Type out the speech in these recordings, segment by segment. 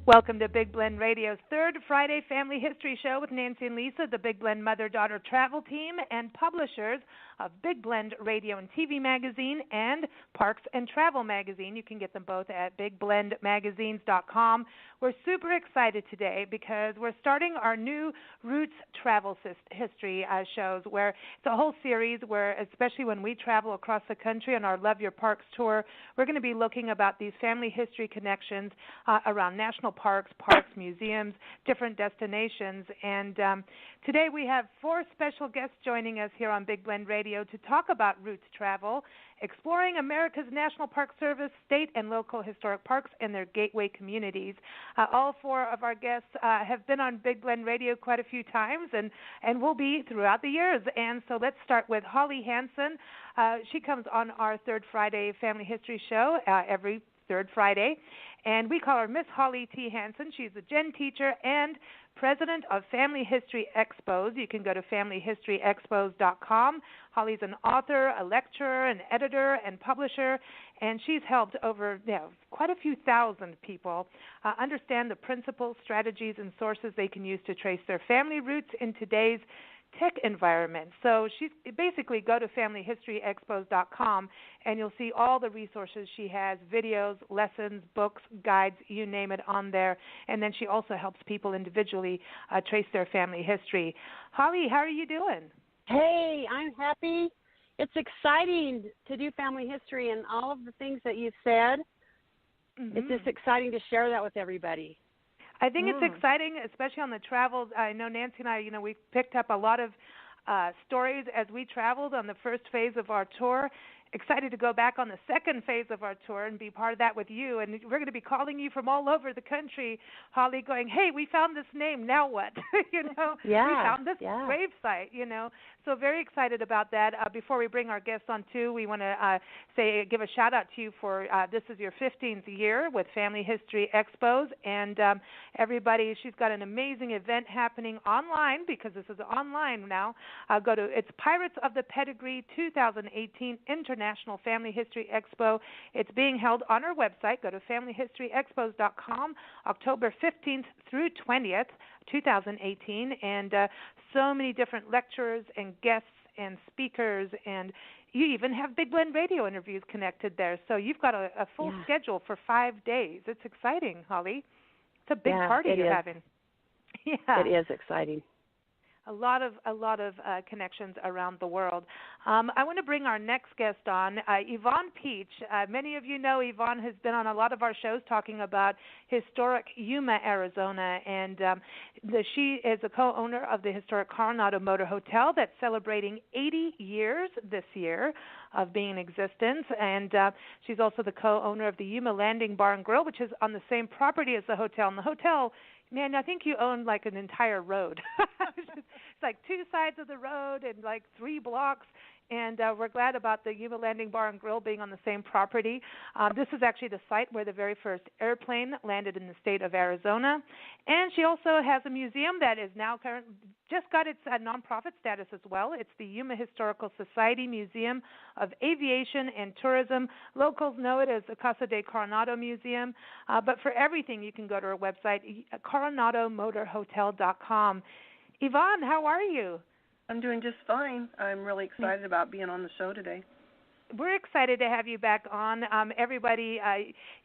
Welcome to Big Blend Radio's third Friday Family History Show with Nancy and Lisa, the Big Blend mother-daughter travel team and publishers of Big Blend Radio and TV Magazine and Parks and Travel Magazine. You can get them both at bigblendmagazines.com. We're super excited today because we're starting our new Roots Travel History shows, where it's a whole series where, especially when we travel across the country on our Love Your Parks tour, we're going to be looking about these family history connections around national parks, museums, different destinations. And today we have four special guests joining us here on Big Blend Radio to talk about Roots Travel, exploring America's National Park Service, state and local historic parks and their gateway communities. All four of our guests have been on Big Blend Radio quite a few times and will be throughout the years. And so let's start with Holly Hansen. She comes on our third Friday Family History Show every third Friday, and we call her Miss Holly T. Hansen. She's a gen teacher and president of Family History Expos. You can go to family-history-expos.com. Holly's an author, a lecturer, an editor, and publisher, and she's helped over quite a few thousand people understand the principles, strategies, and sources they can use to trace their family roots in today's tech environment. So she's basically go to family-history-expos.com and you'll see all the resources she has, videos, lessons, books, guides, you name it on there. And then she also helps people individually trace their family history. Holly, how are you doing? Hey, I'm happy. It's exciting to do family history and all of the things that you said. Mm-hmm. It's just exciting to share that with everybody. I think it's exciting, especially on the travels. I know Nancy and I, we've picked up a lot of stories as we traveled on the first phase of our tour. Excited to go back on the second phase of our tour and be part of that with you. And we're going to be calling you from all over the country, Holly, going, hey, we found this name, now what? We found this grave site, So very excited about that. Before we bring our guests on, too, we want to give a shout-out to you for this is your 15th year with Family History Expos. And everybody, she's got an amazing event happening online because this is online now. It's Pirates of the Pedigree 2018 International Family History Expo. It's being held on our website. Go to family-history-expos.com, October 15th through 20th, 2018, and so many different lecturers and guests and speakers, and you even have Big Blend Radio interviews connected there. So you've got a full schedule for 5 days. It's exciting, Holly. It's a big party you're having. Yeah, it is exciting. A lot of connections around the world. I want to bring our next guest on, Yvonne Peach. Many of you know Yvonne has been on a lot of our shows talking about historic Yuma, Arizona, and she is a co-owner of the historic Coronado Motor Hotel that's celebrating 80 years this year of being in existence, and she's also the co-owner of the Yuma Landing Bar and Grill, which is on the same property as the hotel. And the hotel, man, I think you own like an entire road. It's like two sides of the road and like 3 blocks. And we're glad about the Yuma Landing Bar and Grill being on the same property. This is actually the site where the very first airplane landed in the state of Arizona. And she also has a museum that is now just got its nonprofit status as well. It's the Yuma Historical Society Museum of Aviation and Tourism. Locals know it as the Casa de Coronado Museum. But for everything, you can go to our website, coronadomotorhotel.com. Yvonne, how are you? I'm doing just fine. I'm really excited about being on the show today. We're excited to have you back on. Everybody,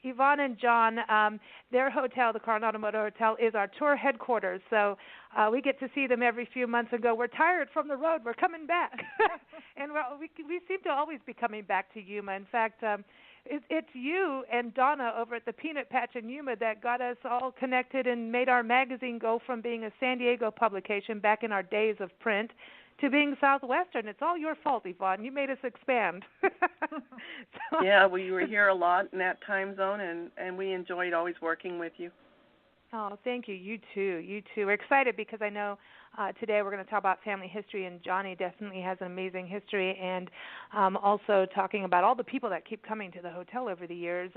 Yvonne and Jon, their hotel, the Coronado Motor Hotel, is our tour headquarters. So we get to see them every few months and go, we're tired from the road. We're coming back. And we seem to always be coming back to Yuma. In fact, it's you and Donna over at the Peanut Patch in Yuma that got us all connected and made our magazine go from being a San Diego publication back in our days of print to being Southwestern. It's all your fault, Yvonne. You made us expand. Yeah, well, you were here a lot in that time zone, and we enjoyed always working with you. Oh, thank you. You too. We're excited because I know today we're going to talk about family history, and Johnny definitely has an amazing history, and also talking about all the people that keep coming to the hotel over the years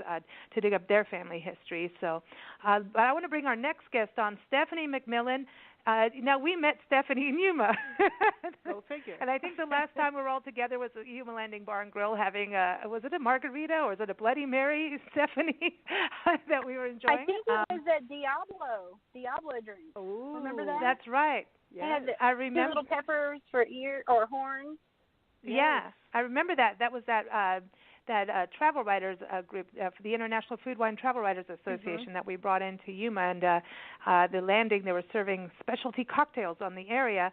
to dig up their family history. So but I want to bring our next guest on, Stephanie McMillin. Now, we met Stephanie in Yuma. Go figure. And I think the last time we were all together was at Yuma Landing Bar and Grill having was it a margarita or was it a Bloody Mary, Stephanie, that we were enjoying? I think it was a Diablo drink. Ooh, remember that? That's right. Yes. I remember. Little peppers for ear or horns. Yeah, I remember that. That was that travel writers group for the International Food Wine Travel Writers Association that we brought into Yuma, and the landing they were serving specialty cocktails on the area.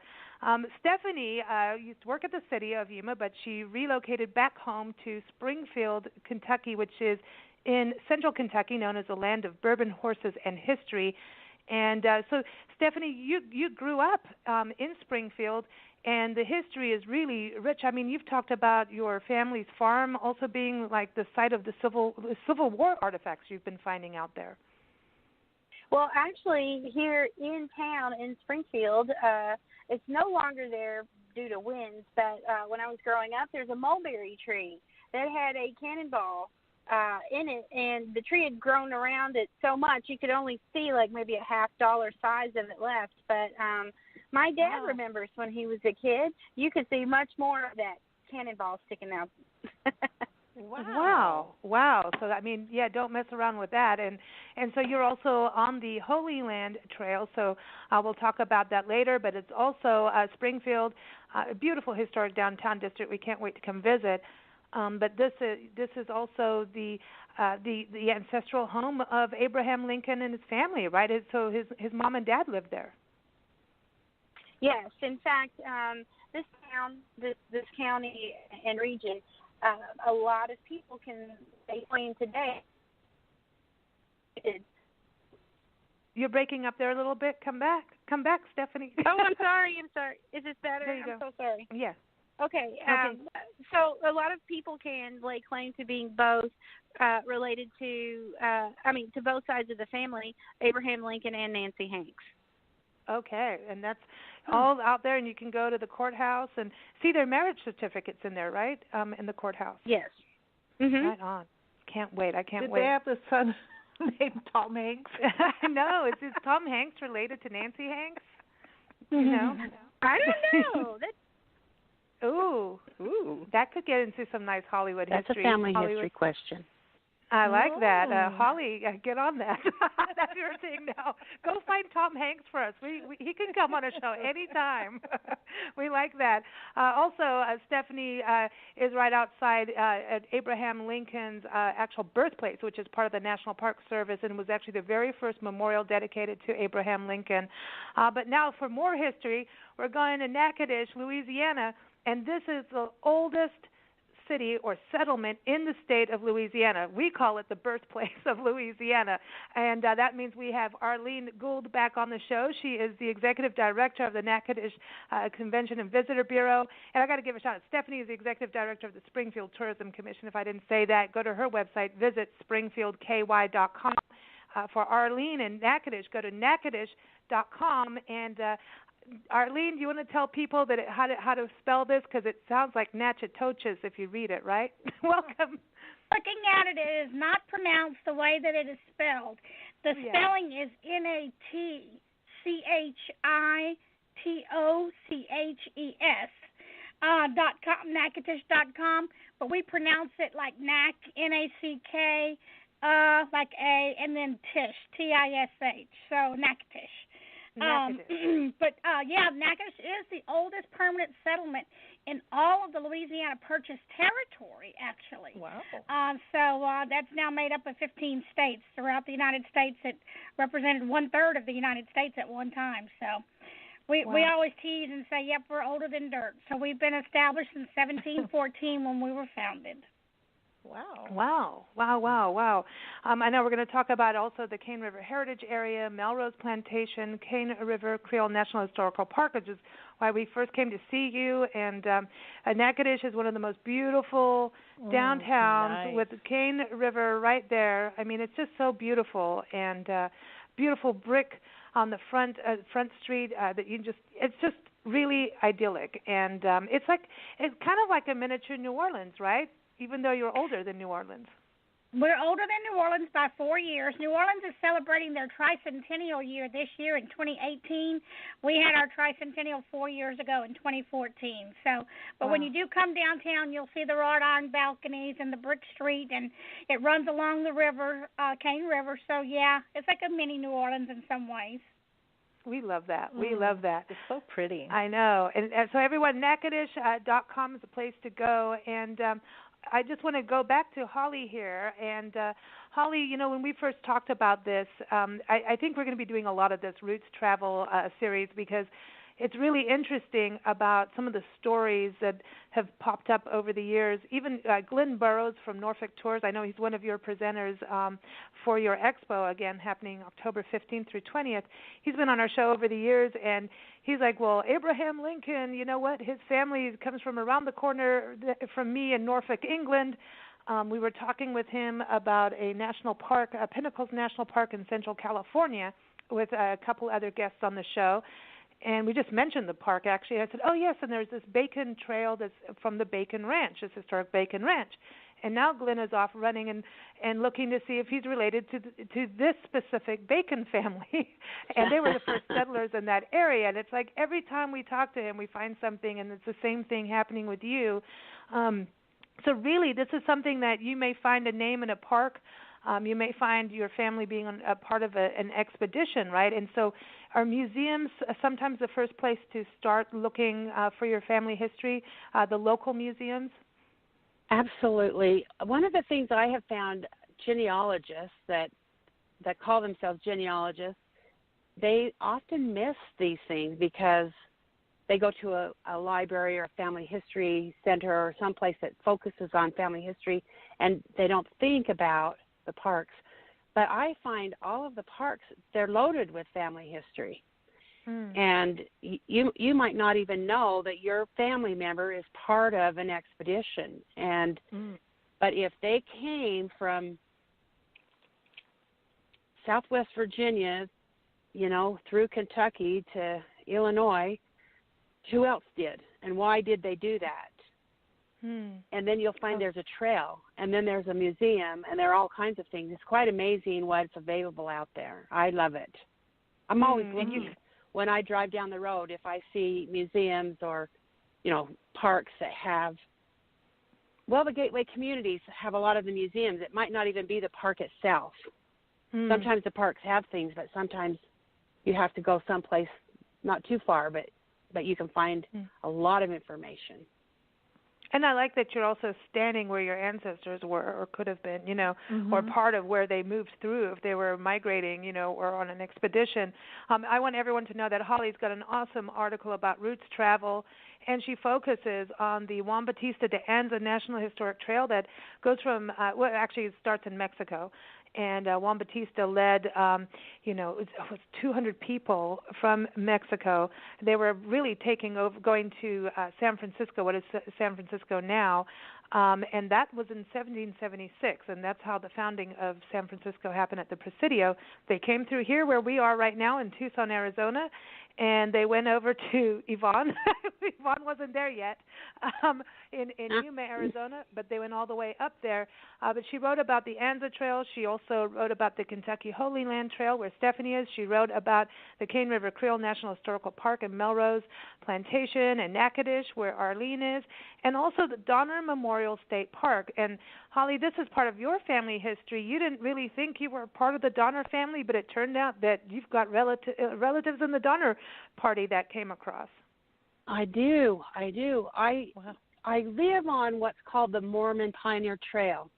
Stephanie used to work at the city of Yuma, but she relocated back home to Springfield, Kentucky, which is in central Kentucky, known as the land of bourbon, horses, and history. And so, Stephanie, you grew up in Springfield, and the history is really rich. I mean, you've talked about your family's farm also being like the site of the Civil War artifacts you've been finding out there. Well, actually, here in town in Springfield, it's no longer there due to winds, but when I was growing up, there's a mulberry tree that had a cannonball in it, and the tree had grown around it so much you could only see like maybe a $half size of it left. But my dad remembers when he was a kid, you could see much more of that cannonball sticking out. Wow. So I mean, yeah, don't mess around with that. And so you're also on the Holy Land Trail. So we'll talk about that later. But it's also Springfield, a beautiful historic downtown district. We can't wait to come visit. But this is also the ancestral home of Abraham Lincoln and his family, right? So his mom and dad lived there. Yes, in fact, this county and region, a lot of people can claim today. You're breaking up there a little bit. Come back, Stephanie. Oh, I'm sorry. Is this better? There you go. I'm so sorry. Yeah. Okay. So a lot of people can lay claim to being both related to, to both sides of the family, Abraham Lincoln and Nancy Hanks. Okay, and that's all out there, and you can go to the courthouse and see their marriage certificates in there, right? In the courthouse. Yes. Mm-hmm. Right on. Can't wait. I can't Did wait. they have the son named Tom Hanks? No, is Tom Hanks related to Nancy Hanks? You know? I don't know. Ooh, that could get into some nice Hollywood history. That's a family history question. I like that. Holly, get on that. That's your thing now. Go find Tom Hanks for us. He can come on a show anytime. We like that. Also, Stephanie is right outside at Abraham Lincoln's actual birthplace, which is part of the National Park Service and was actually the very first memorial dedicated to Abraham Lincoln. But now for more history, we're going to Natchitoches, Louisiana, and this is the oldest city or settlement in the state of Louisiana. We call it the birthplace of Louisiana, and that means we have Arlene Gould back on the show. She is the executive director of the Natchitoches Convention and Visitor Bureau, and I got to give a shout out. Stephanie is the executive director of the Springfield Tourism Commission. If I didn't say that, go to her website, visit springfieldky.com. For Arlene and Natchitoches, go to natchitoches.com, and Arlene, do you want to tell people that how to spell this? Because it sounds like Natchitoches if you read it, right? Welcome. Looking at it, it is not pronounced the way that it is spelled. The spelling is NATCHITOCHES Natchitoches.com, but we pronounce it like Nack, N-A-C-K, like A, and then Tish, T-I-S-H, so Natchitoches. Natchitoches is the oldest permanent settlement in all of the Louisiana Purchase territory, actually. Wow. So that's now made up of 15 states throughout the United States. It represented 1/3 of the United States at one time. So we always tease and say, yep, we're older than dirt. So we've been established in 1714 when we were founded. Wow. I know we're going to talk about also the Cane River Heritage Area, Melrose Plantation, Cane River Creole National Historical Park, which is why we first came to see you. And Natchitoches is one of the most beautiful downtowns with the Cane River right there. I mean, it's just so beautiful, and beautiful brick on the front street that it's just really idyllic. And it's kind of like a miniature New Orleans, right? Even though you're older than New Orleans. We're older than New Orleans by 4 years. New Orleans is celebrating their tricentennial year this year in 2018. We had our tricentennial 4 years ago in 2014. So, but when you do come downtown, you'll see the wrought iron balconies and the brick street, and it runs along the river, Cane River. So, yeah, it's like a mini New Orleans in some ways. We love that. We love that. It's so pretty. I know. And so everyone, Natchitoches.com is the place to go. And I just want to go back to Holly here. And Holly, you know, when we first talked about this, I think we're going to be doing a lot of this Roots Travel series because it's really interesting about some of the stories that have popped up over the years. Even Glenn Burrows from Norfolk Tours, I know he's one of your presenters for your expo, again, happening October 15th through 20th. He's been on our show over the years, and he's like, well, Abraham Lincoln, you know what, his family comes from around the corner from me in Norfolk, England. We were talking with him about a national park, Pinnacles National Park in Central California, with a couple other guests on the show. And we just mentioned the park, actually. I said, oh, yes, and there's this Bacon Trail that's from the Bacon Ranch, this historic Bacon Ranch. And now Glenn is off running and looking to see if he's related to this specific Bacon family. And they were the first settlers in that area. And it's like every time we talk to him, we find something, and it's the same thing happening with you. So really, this is something that you may find a name in a park. You may find your family being a part of an expedition, right? And so are museums sometimes the first place to start looking for your family history, the local museums? Absolutely. One of the things I have found, genealogists that call themselves genealogists, they often miss these things because they go to a library or a family history center or someplace that focuses on family history, and they don't think about the parks. But I find all of the parks, they're loaded with family history. And you might not even know that your family member is part of an expedition. And but if they came from Southwest Virginia, you know, through Kentucky to Illinois, who else did? And why did they do that? And then you'll find there's a trail, and then there's a museum, and there are all kinds of things. It's quite amazing what's available out there. I love it. I'm always looking when I drive down the road if I see museums or, you know, parks that have, well, the gateway communities have a lot of the museums. It might not even be the park itself. Sometimes the parks have things, but sometimes you have to go someplace not too far, but you can find a lot of information. And I like that you're also standing where your ancestors were or could have been, you know, or part of where they moved through if they were migrating, you know, or on an expedition. I want everyone to know that Holly's got an awesome article about Roots Travel, and she focuses on the Juan Bautista de Anza National Historic Trail that goes from, well, actually it starts in Mexico. And Juan Bautista led, you know, it was 200 people from Mexico. They were really taking over, going to San Francisco, what is San Francisco now, and that was in 1776, and that's how the founding of San Francisco happened at the Presidio. They came through here where we are right now in Tucson, Arizona, and they went over to Yvonne. Yvonne wasn't there yet, in Yuma, Arizona, but they went all the way up there. But she wrote about the Anza Trail. She also wrote about the Kentucky Holy Land Trail, where Stephanie is. She wrote about the Cane River Creole National Historical Park in Melrose Plantation and Natchitoches, where Arlene is, and also the Donner Memorial State Park. And Holly, this is part of your family history. You didn't really think you were part of the Donner family, but it turned out that you've got relatives in the Donner party that came across. I do. I live on what's called the Mormon Pioneer Trail,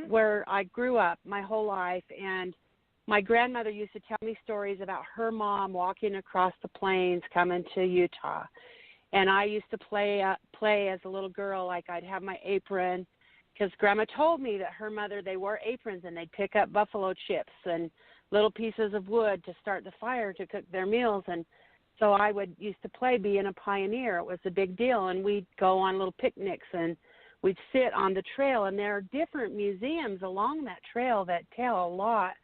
where I grew up my whole life, and my grandmother used to tell me stories about her mom walking across the plains coming to Utah. And I used to play as a little girl, like I'd have my apron, because Grandma told me that her mother, they wore aprons, and they'd pick up buffalo chips and little pieces of wood to start the fire to cook their meals. And so I used to play being a pioneer. It was a big deal, and we'd go on little picnics, and we'd sit on the trail. And there are different museums along that trail that tell a lot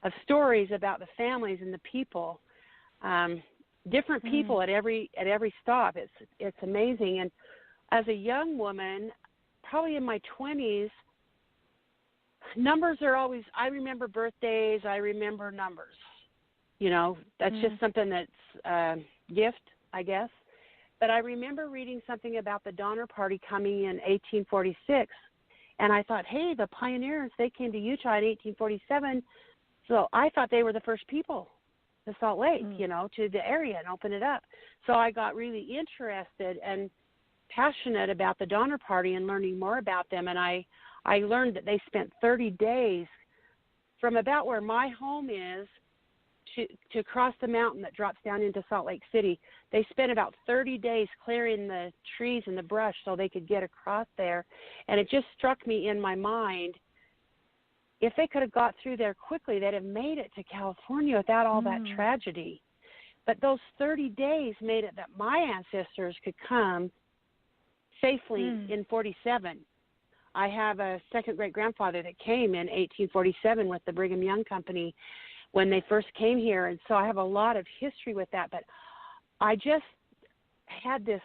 of stories about the families and the people. Different people at every stop. It's amazing. And as a young woman, probably in my 20s, numbers are always, I remember birthdays, I remember numbers. That's just something that's a gift, I guess. But I remember reading something about the Donner Party coming in 1846, and I thought, hey, the pioneers, they came to Utah in 1847, so I thought they were the first people to Salt Lake, to the area and open it up. So I got really interested and passionate about the Donner Party and learning more about them, and I learned that they spent 30 days from about where my home is to cross the mountain that drops down into Salt Lake City. They spent about 30 days clearing the trees and the brush so they could get across there. And it just struck me in my mind, if they could have got through there quickly, they'd have made it to California without all that tragedy. But those 30 days made it that my ancestors could come safely in 47. I have a second great-grandfather that came in 1847 with the Brigham Young Company when they first came here, and so I have a lot of history with that. But I just had this,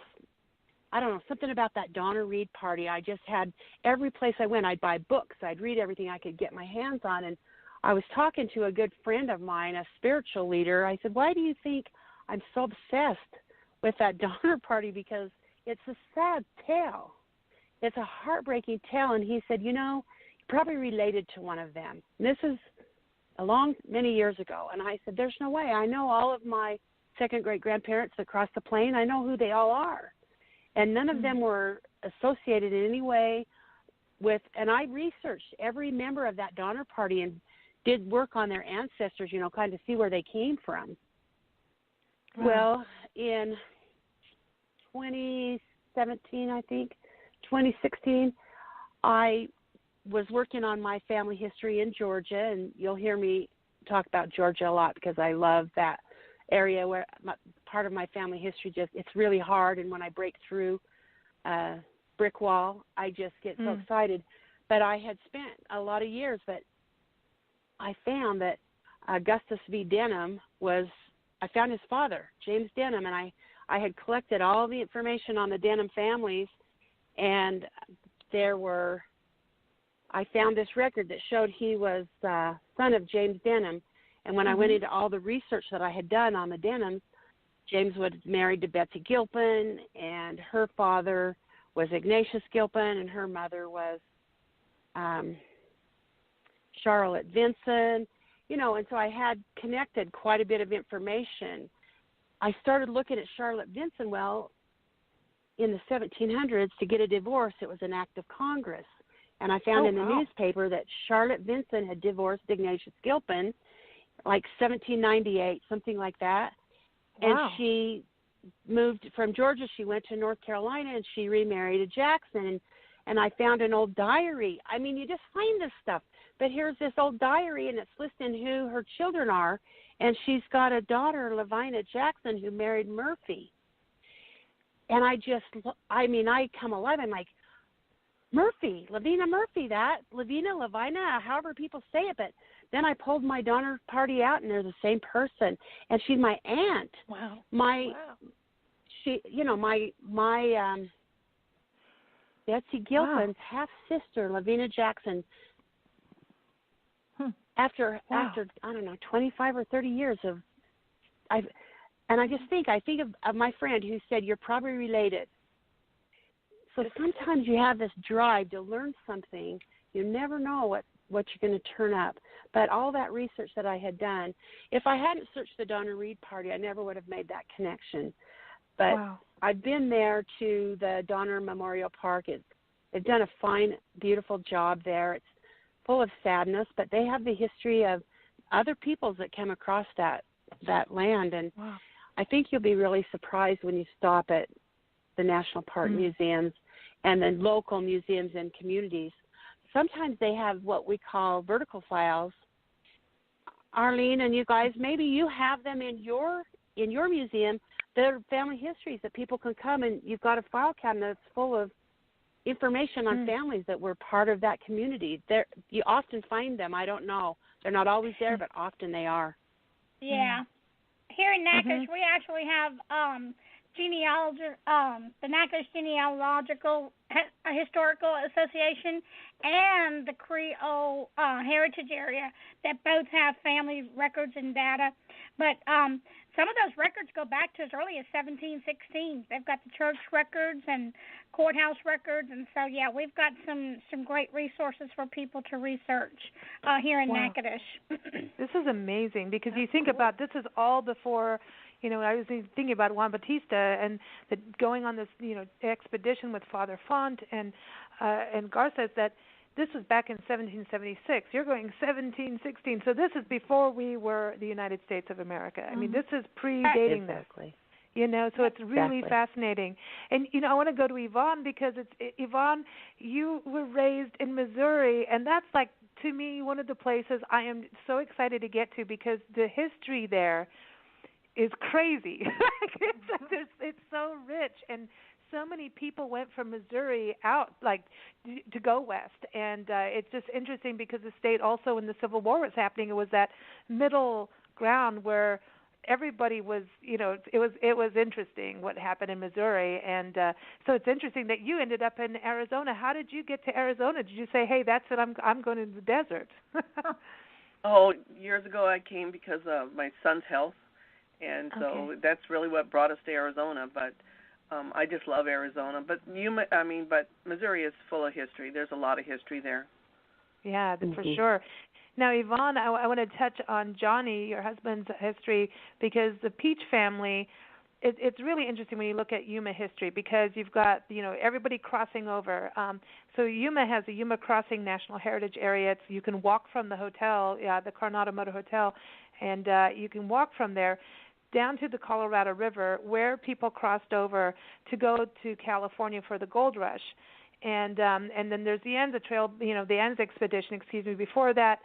I don't know, something about that Donner Reed party. I just had, every place I went, I'd buy books, I'd read everything I could get my hands on. And I was talking to a good friend of mine, a spiritual leader. I said, why do you think I'm so obsessed with that Donner Party? Because it's a sad tale. It's a heartbreaking tale. And he said, you're probably related to one of them. And this is many years ago. And I said, there's no way. I know all of my second great-grandparents across the plain. I know who they all are. And none of them were associated in any way with, and I researched every member of that Donner Party and did work on their ancestors, kind of see where they came from. Wow. Well, in 2017, I think, 2016, I was working on my family history in Georgia, and you'll hear me talk about Georgia a lot because I love that area where part of my family history it's really hard, and when I break through a brick wall, I just get so excited. But I had spent a lot of years, but I found that Augustus V. Denham I found his father, James Denham, and I had collected all the information on the Denham families, and I found this record that showed he was son of James Denham. And when I went into all the research that I had done on the Denhams, James was married to Betsy Gilpin, and her father was Ignatius Gilpin, and her mother was Charlotte Vinson, and so I had connected quite a bit of information. I started looking at Charlotte Vinson. Well, in the 1700s, to get a divorce, it was an act of Congress. And I found in the newspaper that Charlotte Vinson had divorced Ignatius Gilpin, like 1798, something like that. Wow. And she moved from Georgia. She went to North Carolina, and she remarried a Jackson. And I found an old diary. I mean, you just find this stuff. But here's this old diary, and it's listing who her children are. And she's got a daughter, Lavina Jackson, who married Murphy. And I come alive. I'm like, Murphy, Lavina Murphy, Lavina, however people say it. But then I pulled my Donner Party out, and they're the same person. And she's my aunt. Wow. She, my Betsy Gilpin's half sister, Lavina Jackson. After I don't know, 25 or 30 years I think of my friend who said, you're probably related. So sometimes you have this drive to learn something. You never know what you're going to turn up. But all that research that I had done, if I hadn't searched the Donner Reed Party, I never would have made that connection. But I've been there to the Donner Memorial Park. They've done a fine, beautiful job there. It's full of sadness, but they have the history of other peoples that came across that land. And I think you'll be really surprised when you stop at the national park museums and the local museums and communities. Sometimes they have what we call vertical files. Arlene and you guys, maybe you have them in your museum. They're family histories that people can come, and you've got a file cabinet that's full of information on families that were part of that community. You often find them. I don't know. They're not always there, but often they are. Yeah. Here in Natchitoches, we actually have the Natchitoches Genealogical Historical Association and the Creole Heritage Area that both have family records and data. But some of those records go back to as early as 1716. They've got the church records and courthouse records, and so yeah, we've got some great resources for people to research here in Natchitoches. This is amazing because you think about this is all before. I was thinking about Juan Bautista and going on this, expedition with Father Font and Garces, that this was back in 1776. You're going 1716. So this is before we were the United States of America. I mean, this is predating this. So it's really fascinating. And, I want to go to Yvonne because Yvonne, you were raised in Missouri, and that's like, to me, one of the places I am so excited to get to because the history there is crazy. It's so rich, and so many people went from Missouri out, to go west. And it's just interesting because the state also, when the Civil War was happening, it was that middle ground where everybody was, it was interesting what happened in Missouri. And so it's interesting that you ended up in Arizona. How did you get to Arizona? Did you say, hey, that's it, I'm going to the desert? Years ago I came because of my son's health. And so that's really what brought us to Arizona. But I just love Arizona. But Missouri is full of history. There's a lot of history there. Yeah, for sure. Now, Yvonne, I want to touch on Johnny, your husband's history, because the Peach family, it's really interesting when you look at Yuma history because you've got, everybody crossing over. So Yuma has a Yuma Crossing National Heritage Area. You can walk from the hotel, the Coronado Motor Hotel, and you can walk from there down to the Colorado River where people crossed over to go to California for the gold rush. And then there's the Anza Trail, the Anza expedition, before that.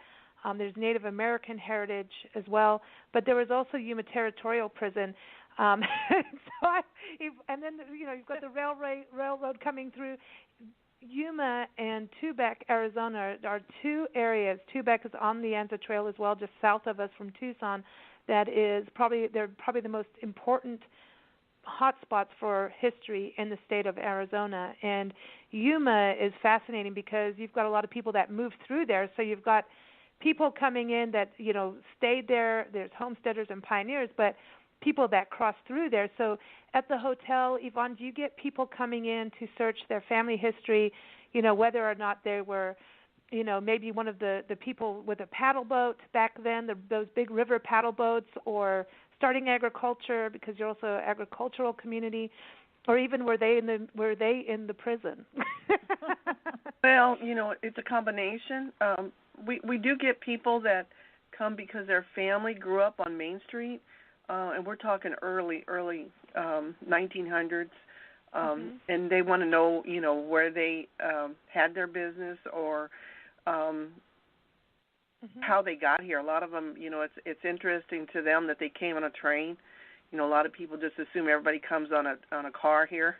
There's Native American heritage as well, but there was also Yuma Territorial Prison. And then you've got the railroad coming through. Yuma and Tubac, Arizona, are two areas. Tubac is on the Anza Trail as well, just south of us from Tucson. They're probably the most important hotspots for history in the state of Arizona. And Yuma is fascinating because you've got a lot of people that move through there. So you've got people coming in that stayed there. There's homesteaders and pioneers, but people that cross through there. So at the hotel, Yvonne, do you get people coming in to search their family history, whether or not they were, maybe one of the people with a paddle boat back then, those big river paddle boats, or starting agriculture because you're also an agricultural community, or even were they in the prison? Well, it's a combination. We do get people that come because their family grew up on Main Street. And we're talking early 1900s, and they want to know, where they had their business or how they got here. A lot of them, it's interesting to them that they came on a train. A lot of people just assume everybody comes on a car here,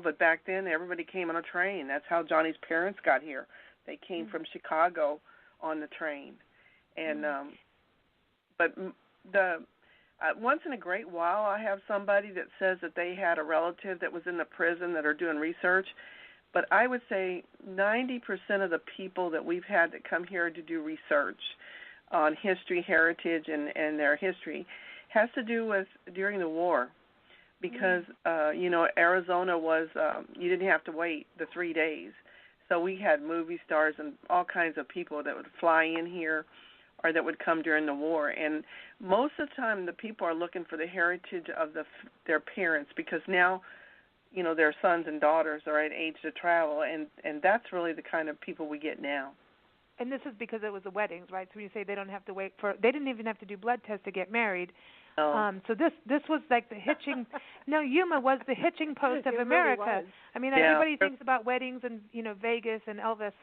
but back then everybody came on a train. That's how Johnny's parents got here. They came from Chicago on the train, and but the once in a great while, I have somebody that says that they had a relative that was in the prison that are doing research. But I would say 90% of the people that we've had that come here to do research on history, heritage, and their history has to do with during the war. Because, Arizona was, you didn't have to wait the 3 days. So we had movie stars and all kinds of people that would fly in here or that would come during the war. And most of the time the people are looking for the heritage of their parents because now, their sons and daughters are at age to travel, and that's really the kind of people we get now. And this is because it was the weddings, right? So when you say they don't have to wait they didn't even have to do blood tests to get married. Oh. So this was like the hitching. No, Yuma was the hitching post of America. Really was. I mean, everybody thinks about weddings and Vegas and Elvis.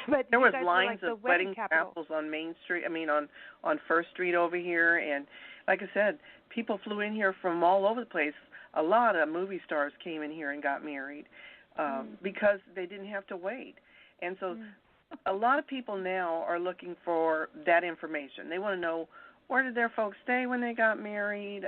But there was lines like of wedding capital. chapels on Main Street. On First Street over here, and like I said, people flew in here from all over the place. A lot of movie stars came in here and got married because they didn't have to wait. And so, a lot of people now are looking for that information. They want to know where did their folks stay when they got married.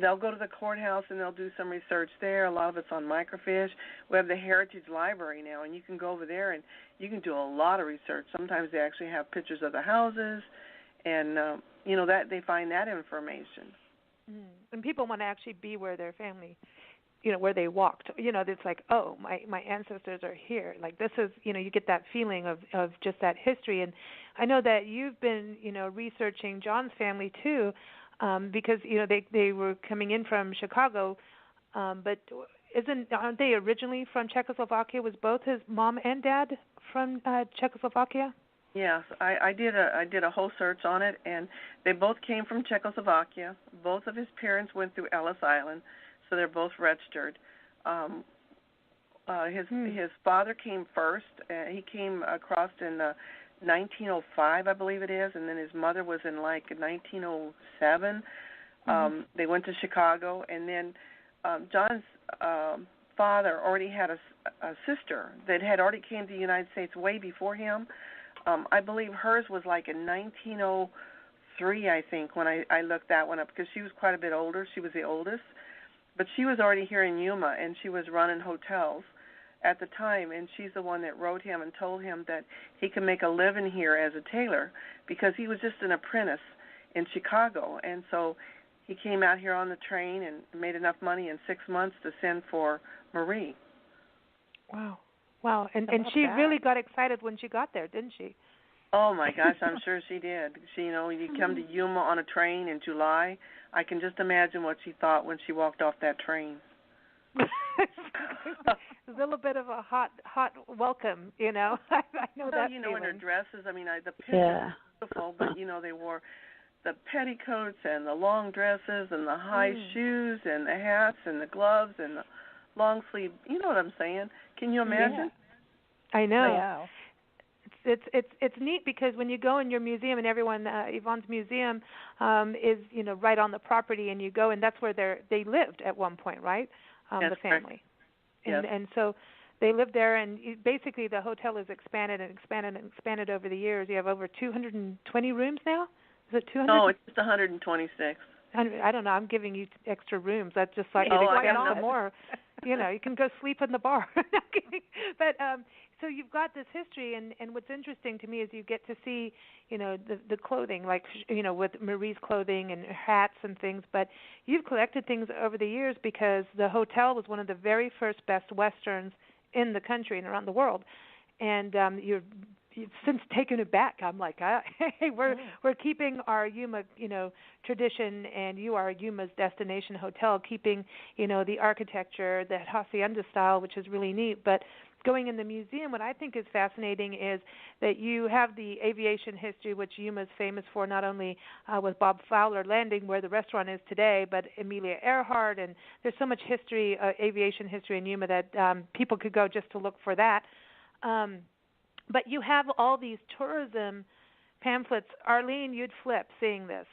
they'll go to the courthouse and they'll do some research there. A lot of it's on microfiche. We have the Heritage Library now, and you can go over there and you can do a lot of research. Sometimes they actually have pictures of the houses, and that they find that information. And people want to actually be where their family, where they walked. It's like, oh, my ancestors are here. Like this is, you get that feeling of just that history. And I know that you've been, researching Jon's family too. Because they were coming in from Chicago, but aren't they originally from Czechoslovakia? Was both his mom and dad from Czechoslovakia? Yes, I did a whole search on it, and they both came from Czechoslovakia. Both of his parents went through Ellis Island, so they're both registered. His father came first. He came across in 1905, I believe it is, and then his mother was in 1907. They went to Chicago, and then Jon's father already had a sister that had already came to the United States way before him. I believe hers was in 1903, I think, when I looked that one up, because she was quite a bit older. She was the oldest, but she was already here in Yuma, and she was running hotels at the time, and she's the one that wrote him and told him that he could make a living here as a tailor because he was just an apprentice in Chicago. And so he came out here on the train and made enough money in 6 months to send for Marie. Wow. And she really got excited when she got there, didn't she? Oh, my gosh, I'm sure she did. You come to Yuma on a train in July. I can just imagine what she thought when she walked off that train. A little bit of a hot welcome, I know that feeling. In her dresses, the picture was beautiful, but, they wore the petticoats and the long dresses and the high shoes and the hats and the gloves and the long sleeve. You know what I'm saying? Can you imagine? Yeah. I know. Yeah. It's neat because when you go in your museum, and everyone, Yvonne's museum is right on the property, and you go, and that's where they lived at one point, right? The family. And so they lived there, and basically the hotel has expanded over the years. You have over 220 rooms now? Is it 200? No, it's just 126. I don't know. I'm giving you extra rooms. That's just like some more. You can go sleep in the bar. Not kidding. But so you've got this history, and what's interesting to me is you get to see, the clothing, with Marie's clothing and hats and things. But you've collected things over the years because the hotel was one of the very first Best Westerns in the country and around the world, and you've since taken it back. I'm like, hey, we're keeping our Yuma, tradition, and you are Yuma's destination hotel, keeping, the architecture, that hacienda style, which is really neat. But going in the museum, what I think is fascinating is that you have the aviation history, which Yuma is famous for, not only with Bob Fowler Landing, where the restaurant is today, but Amelia Earhart, and there's so much history, aviation history in Yuma that people could go just to look for that. But you have all these tourism pamphlets. Arlene, you'd flip seeing this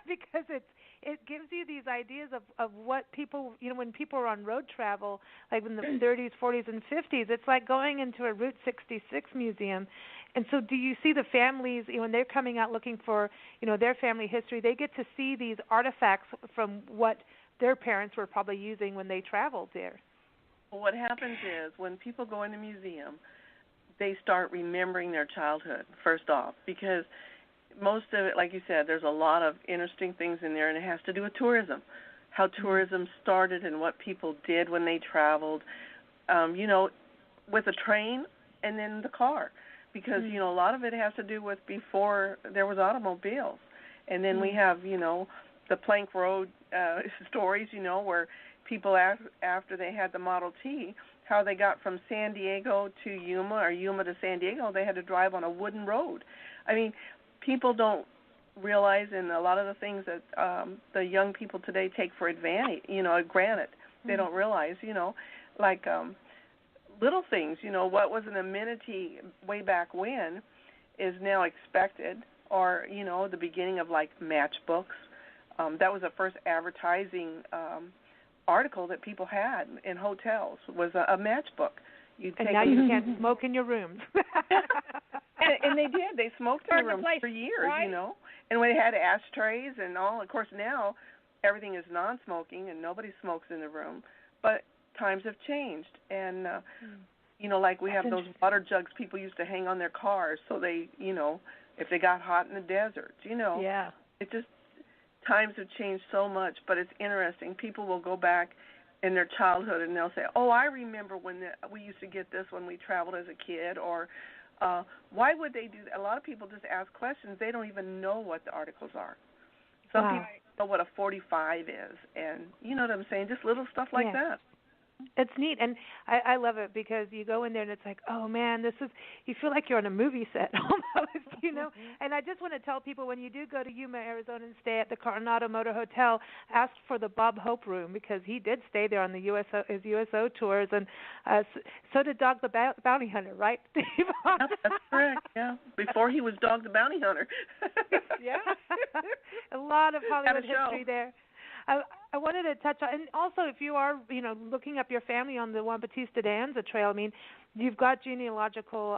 because it gives you these ideas of what people, when people are on road travel, like in the 30s, 40s, and 50s, it's like going into a Route 66 museum. And so do you see the families, when they're coming out looking for, their family history, they get to see these artifacts from what their parents were probably using when they traveled there? Well, what happens is when people go in the museum, they start remembering their childhood, first off, because most of it, like you said, there's a lot of interesting things in there, and it has to do with tourism, how tourism started and what people did when they traveled, with a train and then the car, because, a lot of it has to do with before there was automobiles. And then we have, the Plank Road stories, where people, after they had the Model T, how they got from San Diego to Yuma or Yuma to San Diego, they had to drive on a wooden road. People don't realize, and a lot of the things that the young people today take for granted, they don't realize, little things, what was an amenity way back when is now expected, or, the beginning of matchbooks. That was the first advertising article that people had in hotels was a matchbook. Now you can't smoke in your rooms. and they did. They smoked in their rooms for years, right? And we had ashtrays and all. Of course, now everything is non-smoking and nobody smokes in the room. But times have changed, and like we have those water jugs people used to hang on their cars, so they, if they got hot in the desert, Yeah. It just, times have changed so much, but it's interesting. People will go back in their childhood and they'll say, oh, I remember when we used to get this when we traveled as a kid, or why would they do that? A lot of people just ask questions. They don't even know what the articles are. Some people know what a 45 is, and you know what I'm saying, just little stuff like that. It's neat, and I love it because you go in there and it's like, oh man, you feel like you're on a movie set almost, And I just want to tell people, when you do go to Yuma, Arizona, and stay at the Coronado Motor Hotel, ask for the Bob Hope room, because he did stay there on the his USO tours, and so did Dog the Bounty Hunter, right, Steve? Yep, that's correct. Yeah, before he was Dog the Bounty Hunter. Yeah, a lot of Hollywood history there. I wanted to touch on, and also if you are, looking up your family on the Juan Bautista de Anza Trail, I mean, you've got genealogical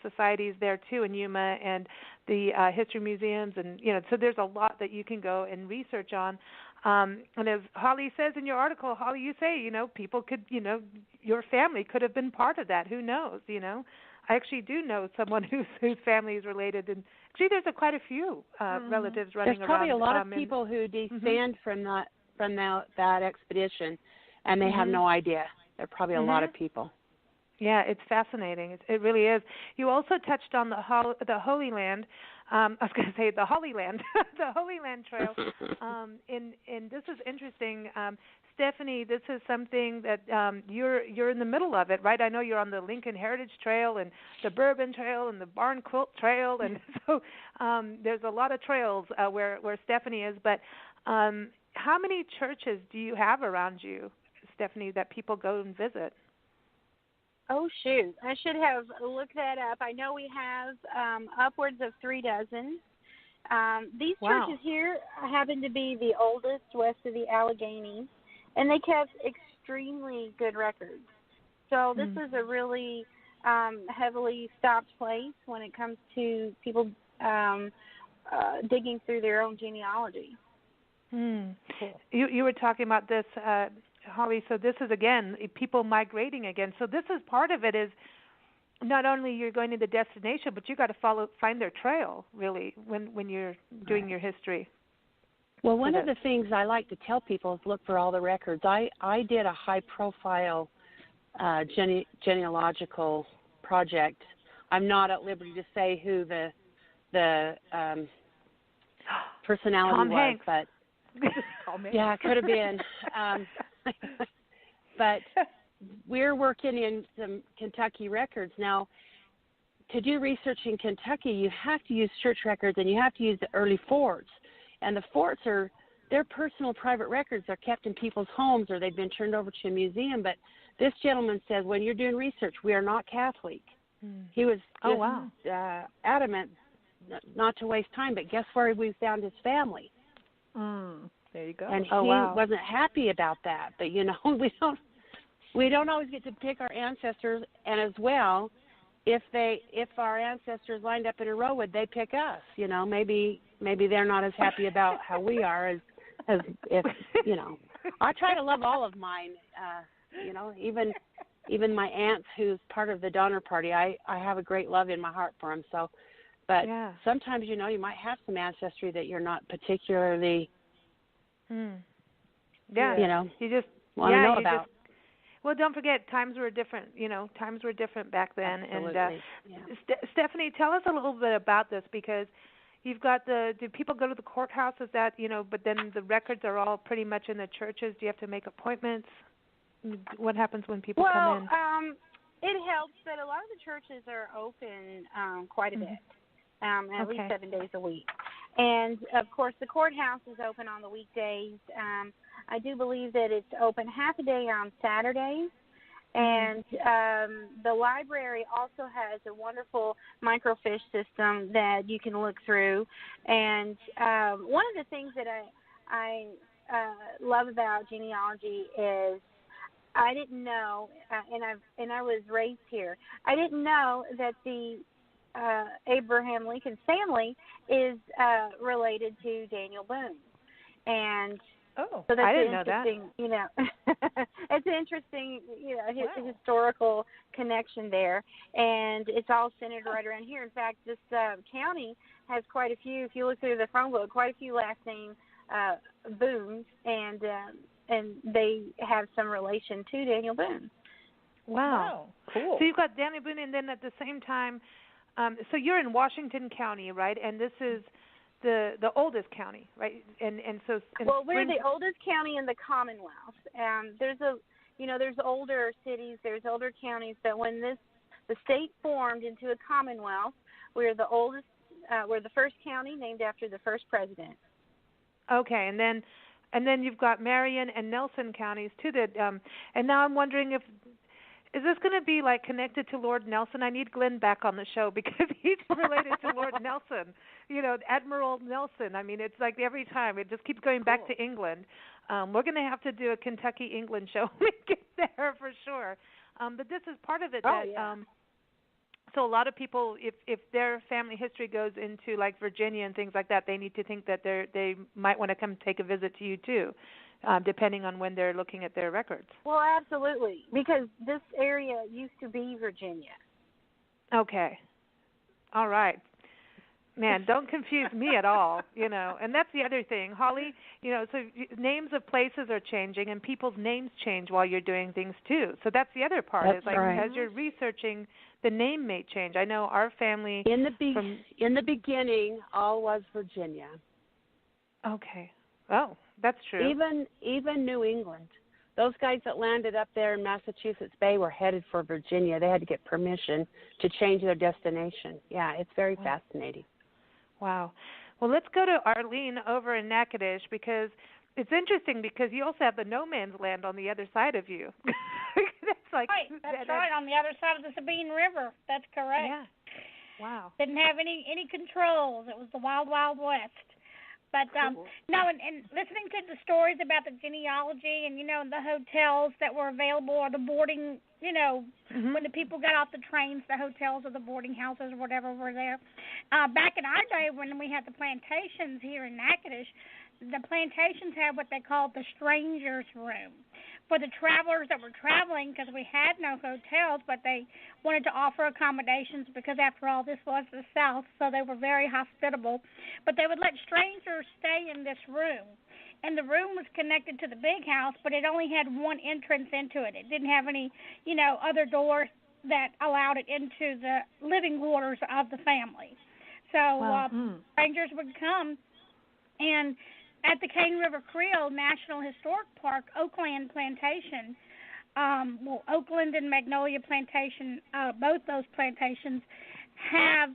societies there too in Yuma, and the history museums, and so there's a lot that you can go and research on. And as Holly says in your article, Holly, you say, people could, your family could have been part of that. Who knows? I actually do know someone whose family is related, and actually there's quite a few relatives running around. There's probably a lot of people who descend from that expedition, and they have no idea. There are probably a lot of people. Yeah, it's fascinating. It really is. You also touched on the Holy Land. I was going to say the Holy Land, the Holy Land Trail. And this is interesting. Stephanie, this is something that you're in the middle of it, right? I know you're on the Lincoln Heritage Trail and the Bourbon Trail and the Barn Quilt Trail, and so there's a lot of trails where Stephanie is. But how many churches do you have around you, Stephanie, that people go and visit? Oh, shoot. I should have looked that up. I know we have upwards of 3 dozen. These churches here happen to be the oldest west of the Alleghenies, and they kept extremely good records. So this is a really heavily stocked place when it comes to people digging through their own genealogy. Cool. You were talking about this, Holly, so this is, again, people migrating again. So this is part of it, is not only you're going to the destination, but you got to find their trail, really, when you're doing your history. Well, one of the things I like to tell people is look for all the records. I did a high-profile genealogical project. I'm not at liberty to say who the personality Tom was, Hanks. but yeah, it could have been. But we're working in some Kentucky records. Now, to do research in Kentucky, you have to use church records, and you have to use the early forts. And the forts they're personal private records. They're kept in people's homes, or they've been turned over to a museum. But this gentleman says, when you're doing research, we are not Catholic. He was adamant not to waste time. But guess where we found his family? There you go. And he wasn't happy about that. But we don't always get to pick our ancestors. And as well, if our ancestors lined up in a row, would they pick us? Maybe they're not as happy about how we are as if I try to love all of mine. Even my aunts, who's part of the Donner Party, I have a great love in my heart for them. So, but sometimes you might have some ancestry that you're not particularly. You just want to know about. Well, don't forget, times were different. Times were different back then. Absolutely. And Stephanie, tell us a little bit about this, because you've got do people go to the courthouse? Is that, but then the records are all pretty much in the churches? Do you have to make appointments? What happens when people come in? It helps that a lot of the churches are open quite a bit, at least 7 days a week. And, of course, the courthouse is open on the weekdays. I do believe that it's open half a day on Saturdays. And the library also has a wonderful microfiche system that you can look through. And one of the things that I love about genealogy is I didn't know, and I was raised here, I didn't know that the Abraham Lincoln's family is related to Daniel Boone. And Oh, so that's I didn't know that. You know, it's an interesting, you know, historical connection there, and it's all centered right around here. In fact, this county has quite a few. If you look through the phone book, quite a few last name Boones, and they have some relation to Daniel Boone. Wow, cool. So you've got Daniel Boone, and then at the same time, so you're in Washington County, right? And this is the oldest county, right? And so we're the oldest county in the Commonwealth. There's older cities, there's older counties, but when the state formed into a Commonwealth, we're the oldest. We're the first county named after the first president. Okay, and then you've got Marion and Nelson counties too. And now I'm wondering is this going to be like connected to Lord Nelson? I need Glenn back on the show because he's related to Lord Nelson. You know, Admiral Nelson. I mean, it's like every time it just keeps going back to England. We're going to have to do a Kentucky England show when we get there for sure. But this is part of it. So a lot of people, if their family history goes into like Virginia and things like that, they need to think that they might want to come take a visit to you too. Depending on when they're looking at their records. Well, absolutely, because this area used to be Virginia. Okay. All right. Man, don't confuse me at all, you know. And that's the other thing. Holly, you know, so names of places are changing and people's names change while you're doing things too. So that's the other part. That's is like right. As you're researching, the name may change. I know our family in the beginning all was Virginia. Okay. Oh, that's true. Even New England. Those guys that landed up there in Massachusetts Bay were headed for Virginia. They had to get permission to change their destination. Yeah, it's very fascinating. Wow. Well, let's go to Arlene over in Natchitoches because it's interesting because you also have the no man's land on the other side of you. That's right, on the other side of the Sabine River. That's correct. Yeah. Wow. Didn't have any controls. It was the wild, wild west. But no, and listening to the stories about the genealogy and, you know, the hotels that were available or the boarding, you know, when the people got off the trains, the hotels or the boarding houses or whatever were there. Back in our day when we had the plantations here in Natchitoches, the plantations had what they called the stranger's room for the travelers that were traveling because we had no hotels, but they wanted to offer accommodations because, after all, this was the South, so they were very hospitable. But they would let strangers stay in this room, and the room was connected to the big house, but it only had one entrance into it. It didn't have any, you know, other doors that allowed it into the living quarters of the family. So strangers would come, and at the Cane River Creole National Historic Park, Oakland Plantation, Oakland and Magnolia Plantation, both those plantations have,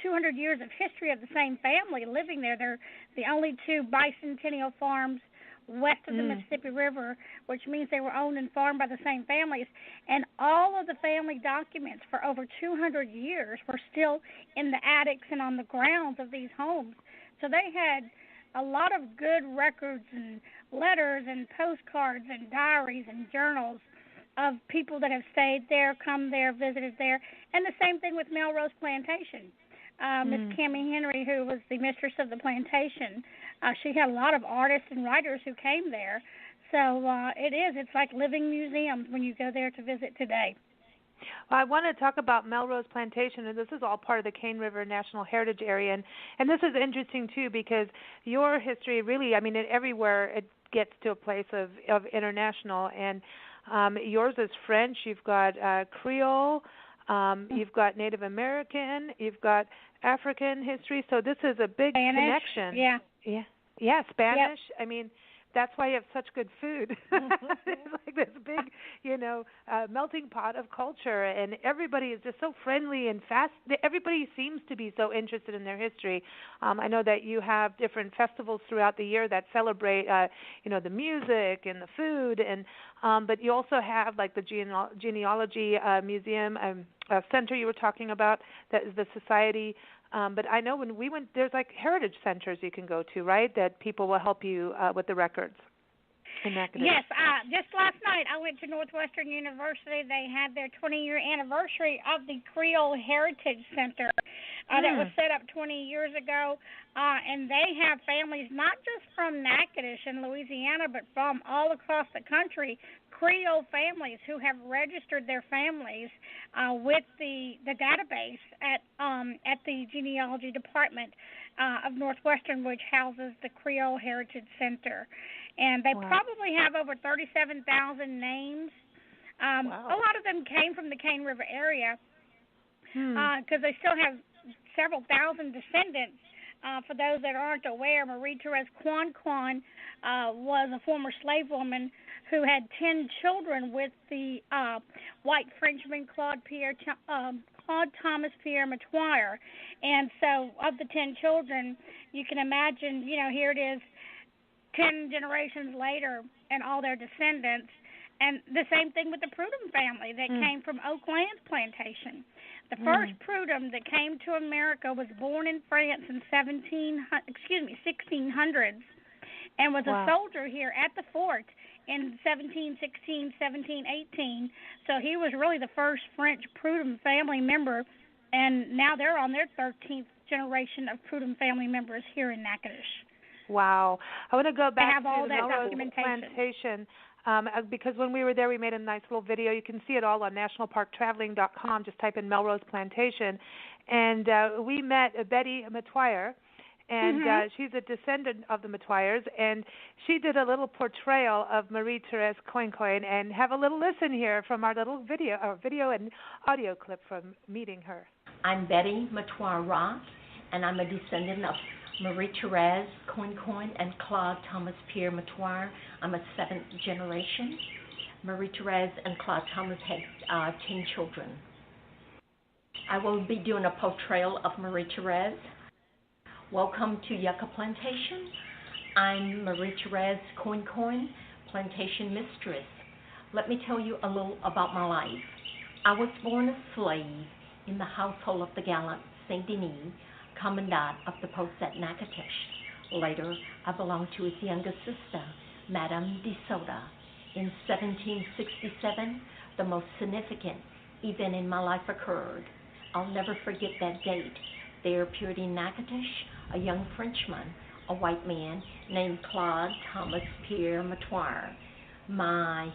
200 years of history of the same family living there. They're the only two bicentennial farms west of the Mississippi River, which means they were owned and farmed by the same families. And all of the family documents for over 200 years were still in the attics and on the grounds of these homes. So they had a lot of good records and letters and postcards and diaries and journals of people that have stayed there, come there, visited there. And the same thing with Melrose Plantation. Miss Cammie Henry, who was the mistress of the plantation, she had a lot of artists and writers who came there. So it's like living museums when you go there to visit today. Well, I want to talk about Melrose Plantation, and this is all part of the Cane River National Heritage Area. And this is interesting, too, because your history really, I mean, everywhere it gets to a place of international. And yours is French. You've got Creole. You've got Native American. You've got African history. So this is a big Spanish, connection. Yeah, Spanish. Yep. I mean, that's why you have such good food. It's like this big, melting pot of culture, and everybody is just so friendly and fast. Everybody seems to be so interested in their history. I know that you have different festivals throughout the year that celebrate, the music and the food, and but you also have like the genealogy museum center you were talking about. That is the society. But I know when we went, there's like heritage centers you can go to, right, that people will help you with the records. in Natchitoches? Yes, just last night I went to Northwestern University. They had their 20-year anniversary of the Creole Heritage Center that was set up 20 years ago, and they have families not just from Natchitoches in Louisiana, but from all across the country, Creole families who have registered their families with the database at the genealogy department of Northwestern, which houses the Creole Heritage Center. And they probably have over 37,000 names. A lot of them came from the Cane River area because they still have several thousand descendants. For those that aren't aware, Marie-Therese Coincoin was a former slave woman who had 10 children with the white Frenchman Claude Thomas Pierre Metoyer. And so of the 10 children, you can imagine, here it is, 10 generations later and all their descendants. And the same thing with the Prudhomme family that came from Oakland Plantation. The first Prudhomme that came to America was born in France in 1600s and was a soldier here at the fort in 1716, 1718. So he was really the first French Prudhomme family member, and now they're on their 13th generation of Prudhomme family members here in Natchitoches. Wow. I want to go back to all the that Melrose documentation. Plantation because when we were there, we made a nice little video. You can see it all on nationalparktraveling.com. Just type in Melrose Plantation. And we met Betty Metoyer, and she's a descendant of the Metoyers, and she did a little portrayal of Marie-Therese Coincoin. And have a little listen here from our little video and audio clip from meeting her. I'm Betty Metoyer Ross, and I'm a descendant of Marie-Therese Coincoin and Claude Thomas Pierre Metoyer. I'm a 7th generation. Marie-Therese and Claude Thomas had 10 children. I will be doing a portrayal of Marie-Therese. Welcome to Yucca Plantation. I'm Marie-Therese Coincoin, plantation mistress. Let me tell you a little about my life. I was born a slave in the household of the gallant Saint Denis, commandant of the post at Natchitoches. Later, I belonged to his younger sister, Madame de Soda. In 1767, the most significant event in my life occurred. I'll never forget that date. There appeared in Natchitoches a young Frenchman, a white man named Claude Thomas Pierre Metoyer.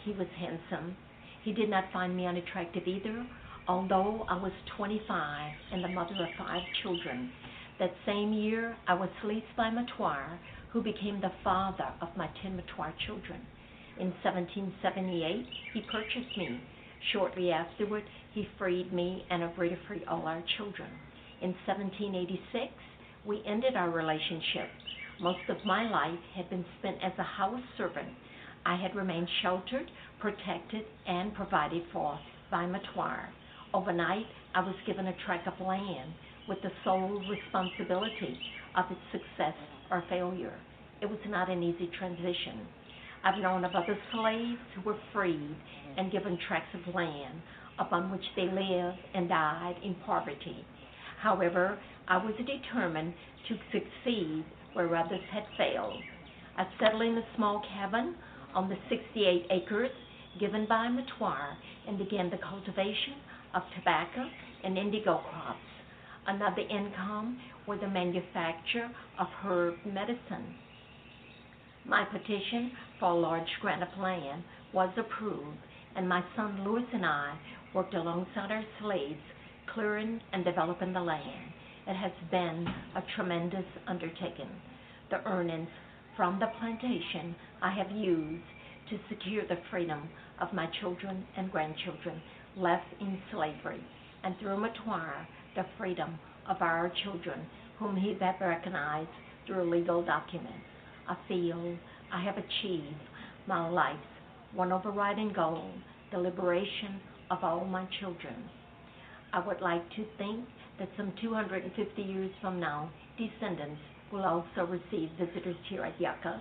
He was handsome. He did not find me unattractive either, although I was 25 and the mother of 5 children. That same year, I was leased by Metoyer, who became the father of my 10 Metoyer children. In 1778, he purchased me. Shortly afterward, he freed me and agreed to free all our children. In 1786, we ended our relationship. Most of my life had been spent as a house servant. I had remained sheltered, protected, and provided for by Metoyer. Overnight, I was given a tract of land with the sole responsibility of its success or failure. It was not an easy transition. I've known of other slaves who were freed and given tracts of land upon which they lived and died in poverty. However, I was determined to succeed where others had failed. I settled in a small cabin on the 68 acres given by Metoyer and began the cultivation of tobacco and indigo crops. Another income was the manufacture of herb medicine. My petition for a large grant of land was approved, and my son Louis and I worked alongside our slaves, clearing and developing the land. It has been a tremendous undertaking. The earnings from the plantation I have used to secure the freedom of my children and grandchildren left in slavery, and through Metoyer, the freedom of our children, whom he had recognized through legal documents. I feel I have achieved my life's one overriding goal, the liberation of all my children. I would like to think that some 250 years from now, descendants will also receive visitors here at Yucca.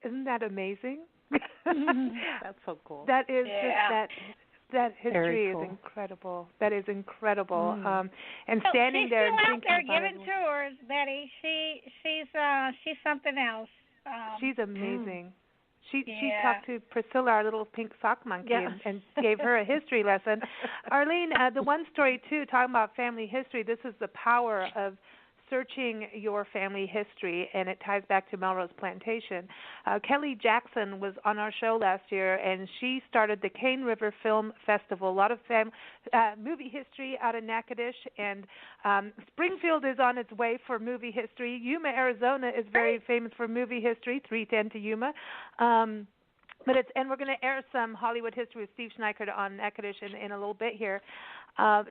Isn't that amazing? That's so cool. That is that history cool. is incredible. That is incredible. And So standing she's there and still out thinking there about giving it. tours, Betty. She's something else. She's amazing. She talked to Priscilla, our little pink sock monkey, and gave her a history lesson. Arlene, the one story, too, talking about family history, this is the power of searching your family history, and it ties back to Melrose Plantation. Kelly Jackson was on our show last year, and she started the Cane River Film Festival. A lot of movie history out of Natchitoches, and Springfield is on its way for movie history. Yuma, Arizona is very famous for movie history, 310 to Yuma. And we're going to air some Hollywood history with Steve Schneickert on Natchitoches in a little bit here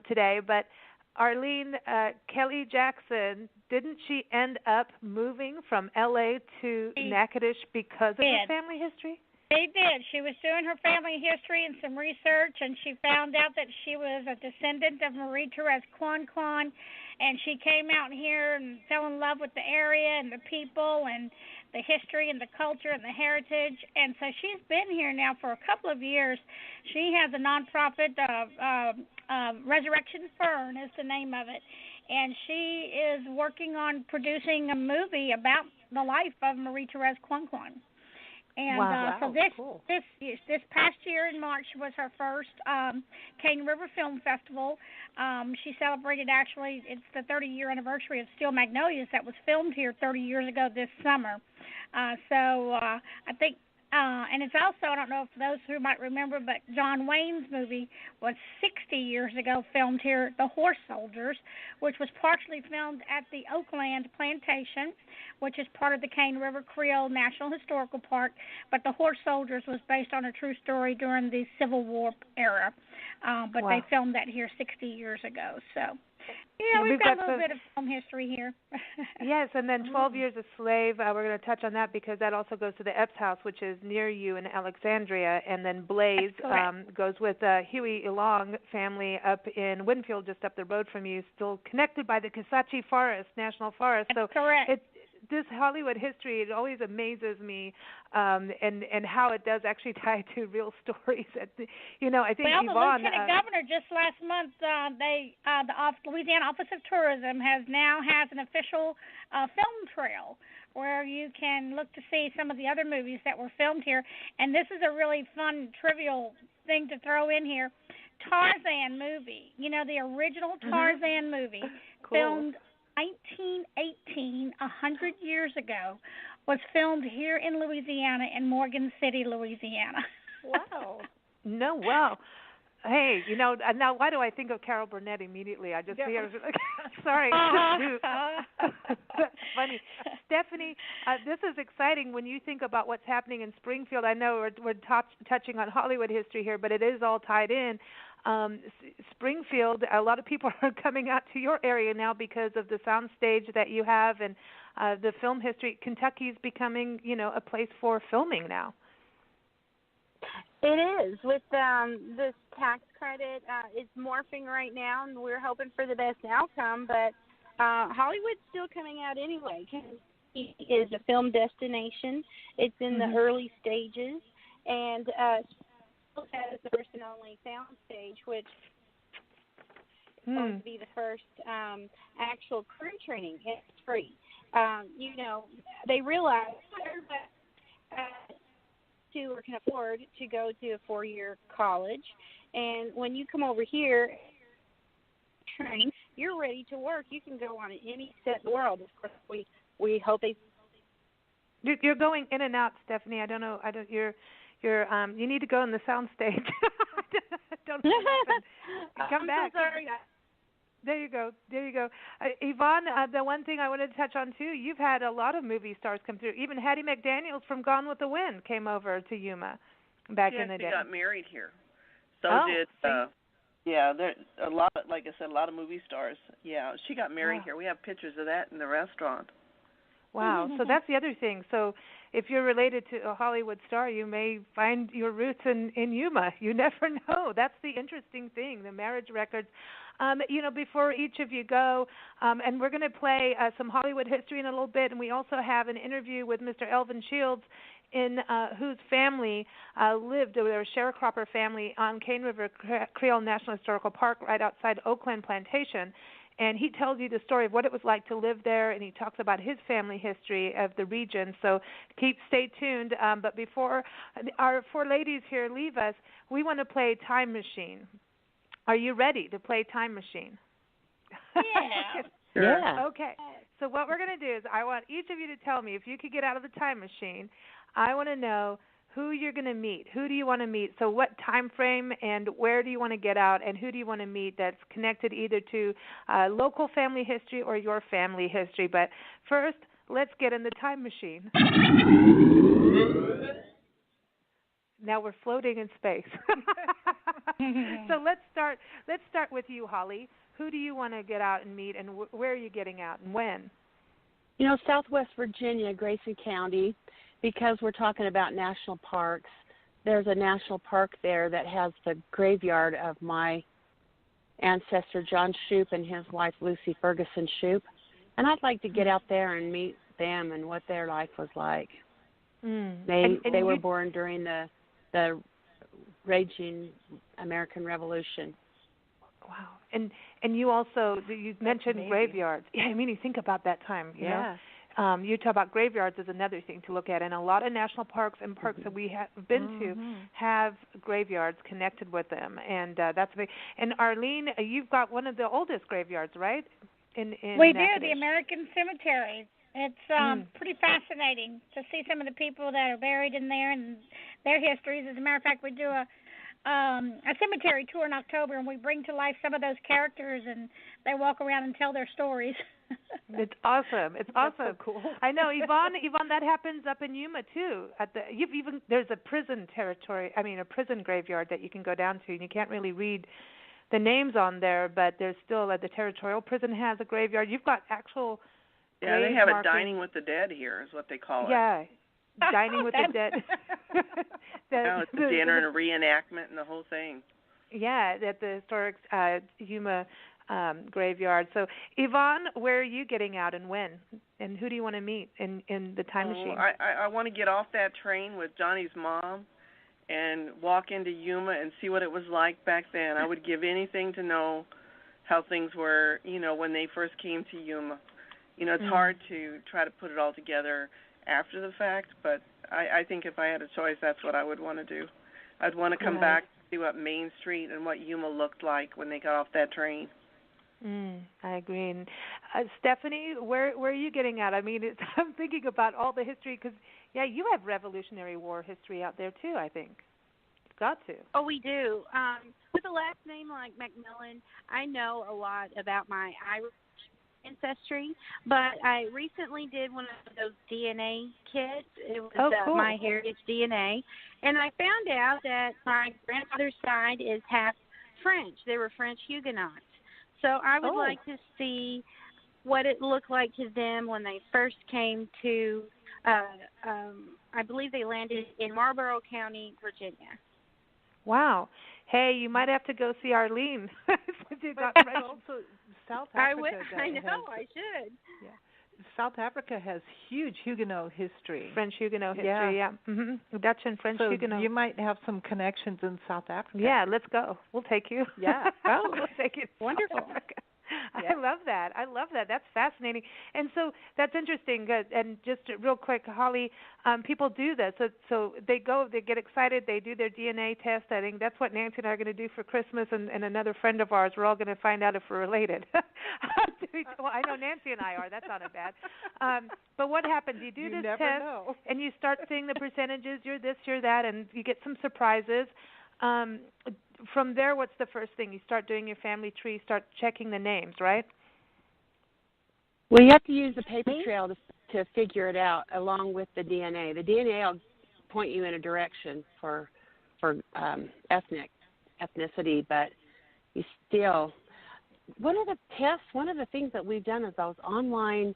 today, but Arlene, Kelly Jackson, didn't she end up moving from L.A. to Natchitoches because of her family history? She did. She was doing her family history and some research, and she found out that she was a descendant of Therese Coincoin, and she came out here and fell in love with the area and the people and the history and the culture and the heritage, and so she's been here now for a couple of years. She has a nonprofit, Resurrection Fern is the name of it, and she is working on producing a movie about the life of Therese Coincoin. And so this past year in March was her first Cane River Film Festival. She celebrated, actually, it's the 30-year anniversary of Steel Magnolias that was filmed here 30 years ago this summer. So I think, and it's also, I don't know if those who might remember, but John Wayne's movie was 60 years ago filmed here, The Horse Soldiers, which was partially filmed at the Oakland Plantation, which is part of the Cane River Creole National Historical Park, but The Horse Soldiers was based on a true story during the Civil War era. But they filmed that here 60 years ago. So, yeah, we've got a little bit of film history here. Yes, and then 12 Years a Slave, we're going to touch on that because that also goes to the Epps House, which is near you in Alexandria, and then Blaze goes with Huey Long family up in Winfield, just up the road from you, still connected by the Kisatchie Forest, National Forest. That's correct. This Hollywood history, it always amazes me, and how it does actually tie to real stories. I think Yvonne. The Lieutenant Governor just last month, the Louisiana Office of Tourism has an official film trail where you can look to see some of the other movies that were filmed here. And this is a really fun, trivial thing to throw in here. Tarzan movie, the original Tarzan movie, filmed 1918, 100 years ago, was filmed here in Louisiana, in Morgan City, Louisiana. Wow. No, wow. Hey, now why do I think of Carol Burnett immediately? I just see her. Sorry. That's funny. Stephanie, this is exciting when you think about what's happening in Springfield. I know we're touching on Hollywood history here, but it is all tied in. Springfield, a lot of people are coming out to your area now because of the sound stage that you have and the film history. Kentucky's becoming, a place for filming now. It is. With this tax credit, it's morphing right now, and we're hoping for the best outcome, but Hollywood's still coming out anyway. Kentucky is a film destination. It's in the early stages, and has the first and only sound stage, which is going to be the first actual crew training. It's free. They realize who can afford to go to a 4-year college, and when you come over here, train, you're ready to work. You can go on any set in the world. Of course, we hope they. You're going in and out, Stephanie. I don't know. You need to go on the sound stage. Don't come back. So sorry. There you go. Yvonne, the one thing I wanted to touch on, too, you've had a lot of movie stars come through. Even Hattie McDaniels from Gone with the Wind came over to Yuma back in the day. She got married here. There a lot, like I said, a lot of movie stars. Yeah, she got married here. We have pictures of that in the restaurant. Wow. So that's the other thing. So if you're related to a Hollywood star, you may find your roots in Yuma. You never know. That's the interesting thing, the marriage records. Before each of you go, and we're going to play some Hollywood history in a little bit, and we also have an interview with Mr. Elvin Shields, whose family lived, their sharecropper family, on Cane River Creole National Historical Park right outside Oakland Plantation. and he tells you the story of what it was like to live there, and he talks about his family history of the region. So stay tuned. But before our four ladies here leave us, we want to play Time Machine. Are you ready to play Time Machine? Yeah. Sure. Yeah. Okay. So what we're going to do is I want each of you to tell me if you could get out of the time machine. I want to know who you're going to meet. Who do you want to meet? So what time frame and where do you want to get out, and who do you want to meet that's connected either to local family history or your family history? But first, let's get in the time machine. Now we're floating in space. So let's start with you, Holly. Who do you want to get out and meet, and where are you getting out, and when? Southwest Virginia, Grayson County, because we're talking about national parks, there's a national park there that has the graveyard of my ancestor, John Shoup, and his wife, Lucy Ferguson Shoup. And I'd like to get out there and meet them and what their life was like. They were born during the raging American Revolution. Wow. And you also, you mentioned graveyards. Yeah, I mean, you think about that time, you know. You talk about graveyards is another thing to look at, and a lot of national parks and parks that we have been to have graveyards connected with them, and that's big. And Arlene, you've got one of the oldest graveyards, right? We do, the American Cemetery. It's pretty fascinating to see some of the people that are buried in there and their histories. As a matter of fact, we do a cemetery tour in October, and we bring to life some of those characters, and they walk around and tell their stories. It's awesome. It's awesome. That's so cool. I know, Yvonne, that happens up in Yuma too. There's a prison graveyard that you can go down to, and you can't really read the names on there, but there's still the territorial prison has a graveyard. You've got actual they have a dining with the dead here, is what they call it. Yeah. Dining with the dead. It's a dinner and a reenactment and the whole thing. Yeah, at the historic Yuma graveyard. So, Yvonne, where are you getting out and when? And who do you want to meet in the time machine? I want to get off that train with Johnny's mom and walk into Yuma and see what it was like back then. I would give anything to know how things were, when they first came to Yuma. It's hard to try to put it all together after the fact, but I think if I had a choice, that's what I would want to do. I'd want to come back, see what Main Street and what Yuma looked like when they got off that train. I agree. And, Stephanie, where are you getting at? I mean, I'm thinking about all the history because, you have Revolutionary War history out there too, I think. You've got to. Oh, we do. With a last name like McMillin, I know a lot about my Irish ancestry, but I recently did one of those DNA kits. It was cool. My Heritage DNA, and I found out that my grandfather's side is half French. They were French Huguenots. So I would like to see what it looked like to them when they first came to, I believe they landed in Marlborough County, Virginia. Wow. Hey, you might have to go see Arlene. Also, South Africa I know, I should. Yeah. South Africa has huge Huguenot history. French Huguenot history, yeah. Dutch and French Huguenot. You might have some connections in South Africa. Yeah, let's go. We'll take you. Yeah. We'll take you. Wonderful. Yeah. I love that. That's fascinating. And so that's interesting. And just real quick, Holly, people do this. So they get excited, they do their DNA test. I think that's what Nancy and I are going to do for Christmas, and another friend of ours. We're all going to find out if we're related. Well, I know Nancy and I are. That sounded bad. But what happens? You do this test, and you start seeing the percentages. You're this, you're that, and you get some surprises. From there, what's the first thing? You start doing your family tree, start checking the names, right? Well, you have to use the paper trail to figure it out along with the DNA. The DNA will point you in a direction for ethnicity, but you still, one of the things that we've done is those online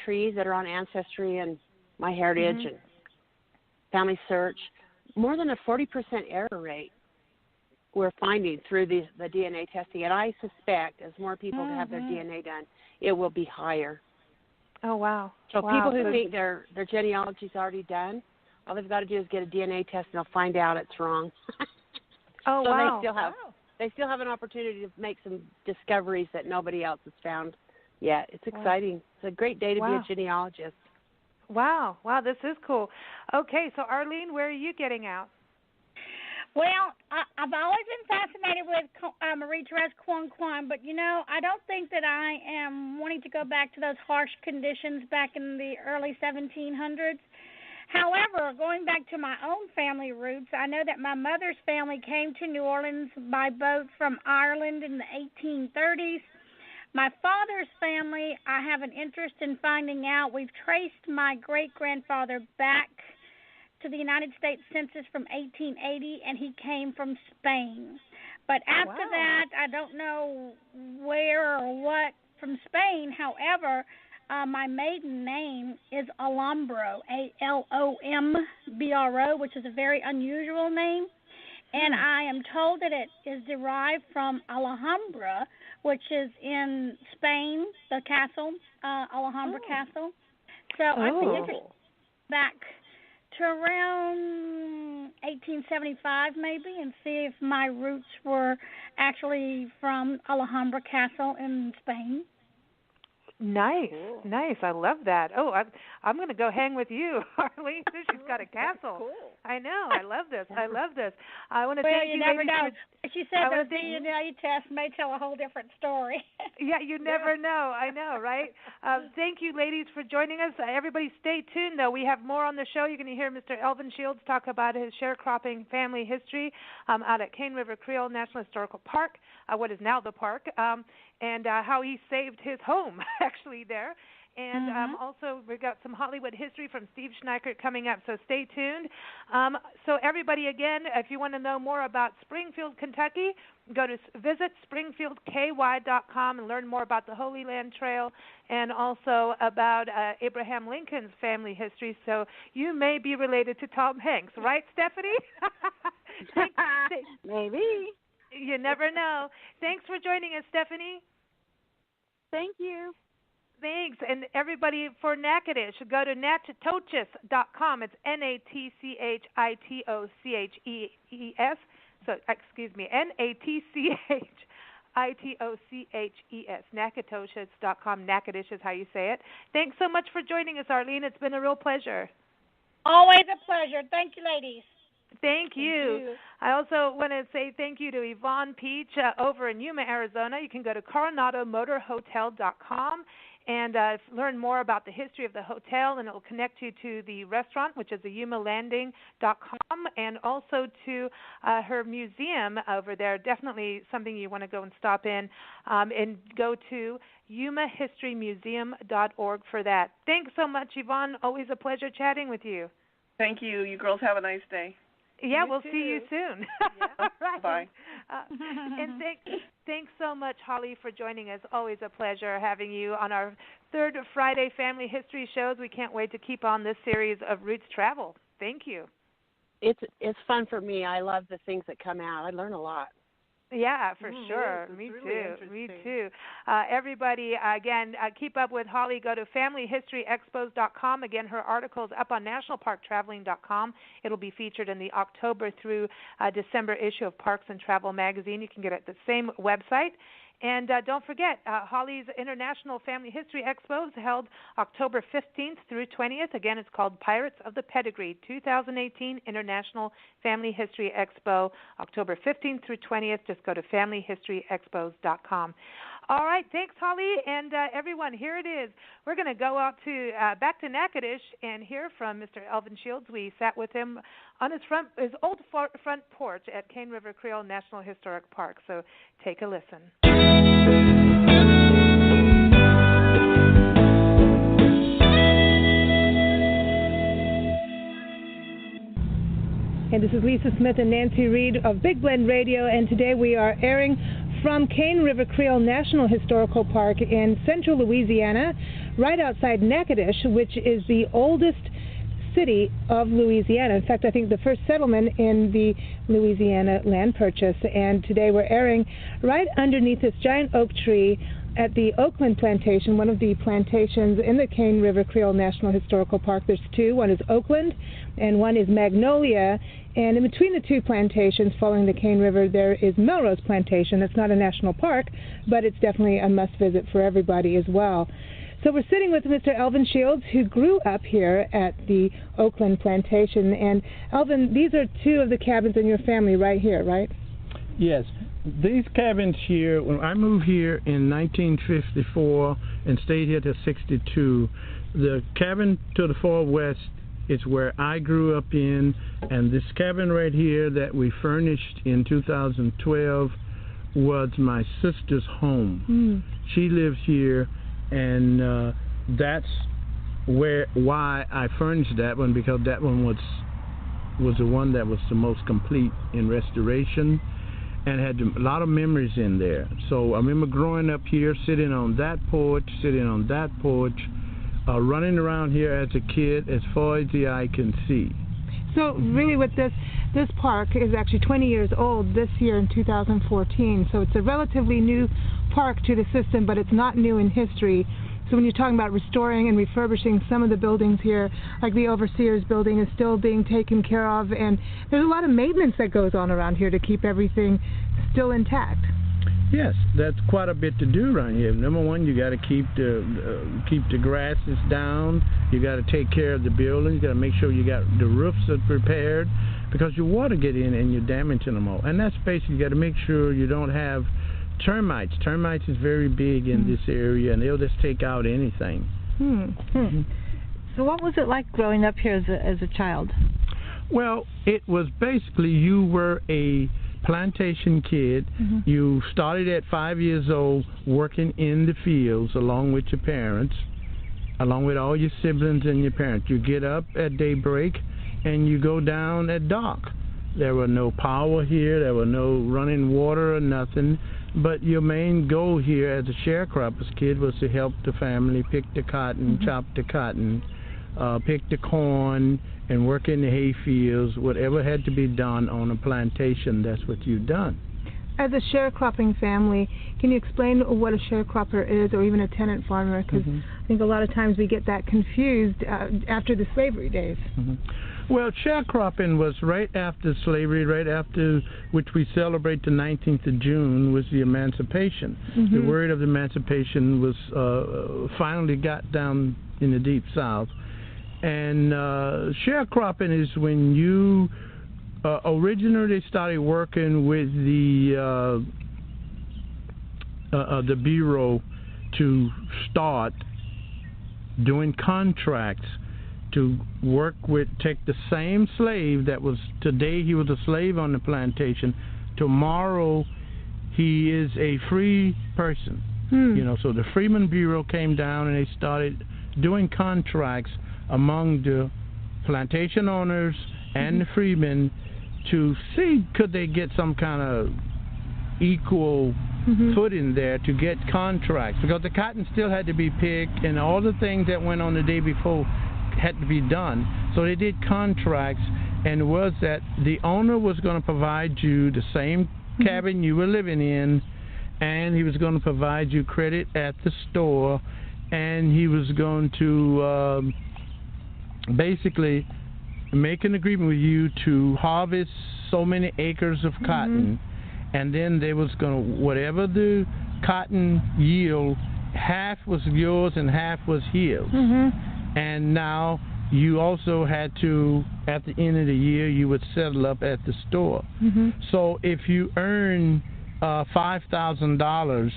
trees that are on Ancestry and MyHeritage and Family Search, more than a 40% error rate we're finding through the DNA testing. And I suspect as more people have their DNA done, it will be higher. Oh, wow. So people who think their genealogy is already done, all they've got to do is get a DNA test and they'll find out it's wrong. Oh, so wow. they still have they still have an opportunity to make some discoveries that nobody else has found yet. It's exciting. It's a great day to be a genealogist. Wow, this is cool. Okay, so Arlene, where are you getting out? Well, I've always been fascinated with Marie-Therese Coincoin, but, I don't think that I am wanting to go back to those harsh conditions back in the early 1700s. However, going back to my own family roots, I know that my mother's family came to New Orleans by boat from Ireland in the 1830s. My father's family, I have an interest in finding out. We've traced my great-grandfather back to the United States Census from 1880, and he came from Spain. But after that, I don't know where or what from Spain. However, my maiden name is Alhambro, Alombro, which is a very unusual name. And I am told that it is derived from Alhambra, which is in Spain, the castle, Alhambra Castle. So I'd be interested back to around 1875 maybe and see if my roots were actually from Alhambra Castle in Spain. Nice. I love that. Oh, I'm going to go hang with you, Arlene. She's got a castle. Cool. I know. I love this. I want to thank you. Well, you never know. She said the DNA test may tell a whole different story. Yeah, you never know. I know, right? Thank you, ladies, for joining us. Everybody stay tuned, though. We have more on the show. You're going to hear Mr. Elvin Shields talk about his sharecropping family history out at Cane River Creole National Historical Park, what is now the park, and how he saved his home, actually, there. And also, we've got some Hollywood history from Steve Schneickert coming up, so stay tuned. So everybody, again, if you want to know more about Springfield, Kentucky, visit springfieldky.com and learn more about the Holy Land Trail and also about Abraham Lincoln's family history. So you may be related to Tom Hanks, right, Stephanie? Maybe. You never know. Thanks for joining us, Stephanie. Thank you. Thanks. And everybody for Natchitoches, go to Natchitoches.com. It's Natchitoches. So, excuse me, Natchitoches. Natchitoches.com. Natchitoches is how you say it. Thanks so much for joining us, Arlene. It's been a real pleasure. Always a pleasure. Thank you, ladies. Thank you. I also want to say thank you to Yvonne Peach over in Yuma, Arizona. You can go to coronadomotorhotel.com and learn more about the history of the hotel, and it will connect you to the restaurant, which is the yumalanding.com, and also to her museum over there. Definitely something you want to go and stop in, and go to yumahistorymuseum.org for that. Thanks so much, Yvonne. Always a pleasure chatting with you. Thank you. You girls have a nice day. Yeah, we'll see you soon. Yeah. All right. Bye. And thanks so much, Holly, for joining us. Always a pleasure having you on our third Friday Family History shows. We can't wait to keep on this series of Roots Travel. Thank you. It's fun for me. I love the things that come out. I learn a lot. Yeah, for sure. Me too. Everybody, again, keep up with Holly. Go to family-history-expos.com. Again, her article is up on nationalparktraveling.com. It'll be featured in the October through December issue of Parks and Travel magazine. You can get it at the same website. And don't forget, Holly's International Family History Expo is held October 15th through 20th. Again, it's called Pirates of the Pedigree 2018 International Family History Expo, October 15th through 20th. Just go to family-history-expos.com. All right, thanks, Holly, and everyone. Here it is. We're going to go out to back to Natchitoches and hear from Mr. Elvin Shields. We sat with him on his old front porch at Cane River Creole National Historic Park. So take a listen. And this is Lisa Smith and Nancy Reed of Big Blend Radio, and today we are airing from Cane River Creole National Historical Park in central Louisiana, right outside Natchitoches, which is the oldest city of Louisiana. In fact, I think the first settlement in the Louisiana land purchase. And today we're airing right underneath this giant oak tree at the Oakland Plantation, one of the plantations in the Cane River Creole National Historical Park. There's two. One is Oakland and one is Magnolia. And in between the two plantations following the Cane River, there is Melrose Plantation. It's not a national park, but it's definitely a must-visit for everybody as well. So we're sitting with Mr. Elvin Shields, who grew up here at the Oakland Plantation. And Elvin, these are two of the cabins in your family right here, right? Yes. These cabins here, when I moved here in 1954 and stayed here till 62, the cabin to the far west is where I grew up in, and this cabin right here that we furnished in 2012 was my sister's home. She lives here, and that's why I furnished that one, because that one was the one that was the most complete in restoration and had a lot of memories in there. So I remember growing up here, sitting on that porch, running around here as a kid as far as the eye can see. So really with this park is actually 20 years old this year in 2014, so it's a relatively new park to the system, but it's not new in history. So when you're talking about restoring and refurbishing some of the buildings here, like the Overseer's building is still being taken care of, and there's a lot of maintenance that goes on around here to keep everything still intact. Yes, that's quite a bit to do around here. Number one, you got to keep the grasses down. You got to take care of the buildings. You got to make sure you got the roofs are prepared, because your water get in and you're damaging them all. And that's basically, you got to make sure you don't have termites. Termites is very big in this area, and they'll just take out anything. So what was it like growing up here as a child? Well, it was basically, you were a plantation kid. You started at 5 years old working in the fields along with your parents, along with all your siblings and your parents. You get up at daybreak and you go down at dark. There were no power here, there were no running water or nothing, but your main goal here as a sharecropper's kid was to help the family pick the cotton, chop the cotton, pick the corn, and work in the hay fields. Whatever had to be done on a plantation, that's what you've done. As a sharecropping family, can you explain what a sharecropper is, or even a tenant farmer? Because I think a lot of times we get that confused after the slavery days. Well, sharecropping was right after slavery, right after which we celebrate the 19th of June, was the emancipation. The word of emancipation was finally got down in the Deep South. And sharecropping is when you originally started working with the Bureau to start doing contracts to work with, take the same slave that was, today he was a slave on the plantation, tomorrow he is a free person. You know, so the Freeman Bureau came down and they started doing contracts among the plantation owners and the freemen to see could they get some kind of equal footing there to get contracts, because the cotton still had to be picked and all the things that went on the day before had to be done. So they did contracts, and it was that the owner was going to provide you the same cabin you were living in, and he was going to provide you credit at the store, and he was going to basically make an agreement with you to harvest so many acres of cotton, and then they was going to, whatever the cotton yield, half was yours and half was his. And now you also had to, at the end of the year, you would settle up at the store. So if you earn $5,000,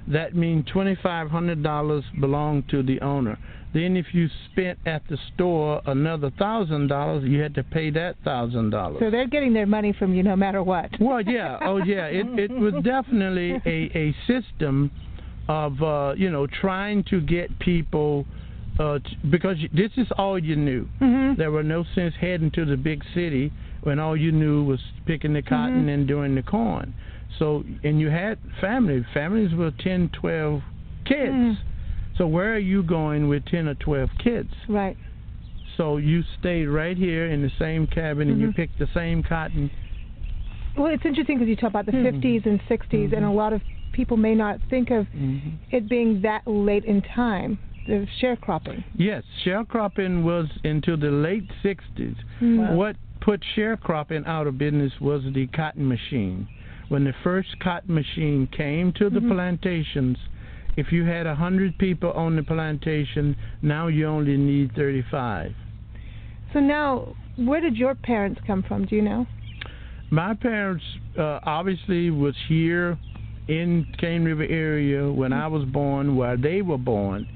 that means $2,500 belonged to the owner. Then if you spent at the store another $1,000, you had to pay that $1,000. So they're getting their money from you no matter what. Well, yeah, it was definitely a system of you know, trying to get people, because this is all you knew. There were no sense heading to the big city when all you knew was picking the cotton and doing the corn. So, and you had families with 10, 12 kids. So where are you going with 10 or 12 kids? Right. So you stayed right here in the same cabin and you picked the same cotton. Well, it's interesting because you talk about the 50s and 60s, and a lot of people may not think of it being that late in time, the sharecropping. Yes, sharecropping was into the late 60s. Wow. What put sharecropping out of business was the cotton machine. When the first cotton machine came to the plantations, if you had 100 people on the plantation, now you only need 35. So now, where did your parents come from? Do you know? My parents obviously was here in Cane River area when I was born, where they were born,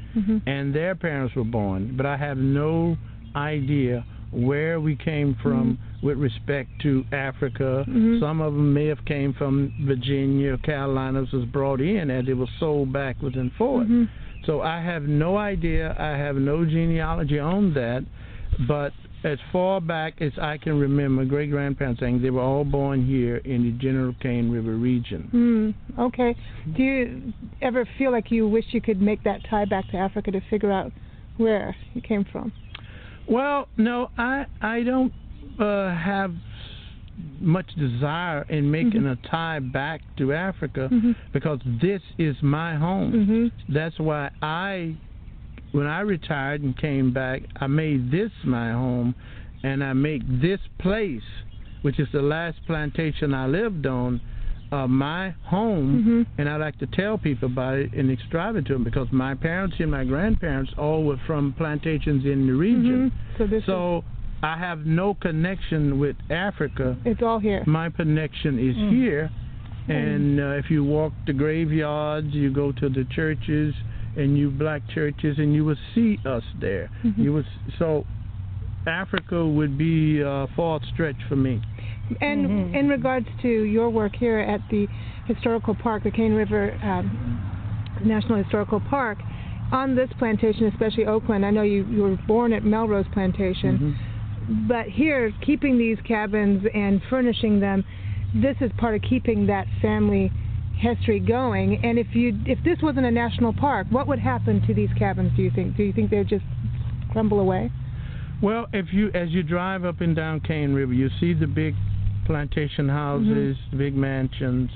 and their parents were born. But I have no idea where we came from with respect to Africa. Some of them may have came from Virginia, Carolinas, was brought in as it was sold backwards and forth. So I have no idea. I have no genealogy on that. But as far back as I can remember, great-grandparents saying they were all born here in the General Cane River region. Okay. Do you ever feel like you wish you could make that tie back to Africa to figure out where you came from? Well, no, I don't have much desire in making a tie back to Africa because this is my home. That's why when I retired and came back, I made this my home, and I make this place, which is the last plantation I lived on, my home, and I like to tell people about it and describe it to them because my parents and my grandparents all were from plantations in the region. So I have no connection with Africa. It's all here. My connection is here, and if you walk the graveyards, you go to the churches, and you black churches, and you will see us there. So Africa would be a far stretch for me. And in regards to your work here at the historical park, the Cane River National Historical Park, on this plantation, especially Oakland, I know you were born at Melrose Plantation, but here, keeping these cabins and furnishing them, this is part of keeping that family history going. And if this wasn't a national park, what would happen to these cabins, do you think? Do you think they'd just crumble away? Well, as you drive up and down Cane River, you see the big plantation houses, the big mansions,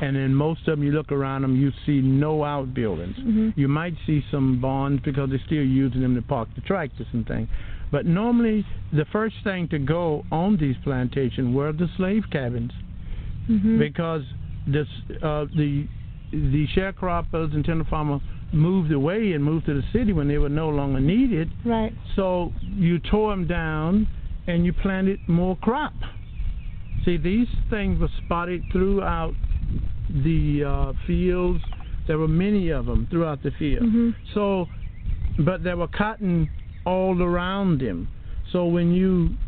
and in most of them, you look around them, you see no outbuildings. You might see some barns because they're still using them to park the tractors and things. But normally, the first thing to go on these plantations were the slave cabins, because the sharecroppers and tenant farmers moved away and moved to the city when they were no longer needed. Right. So you tore them down and you planted more crop. See, these things were spotted throughout the fields. There were many of them throughout the field. So, but there were cotton all around them. So when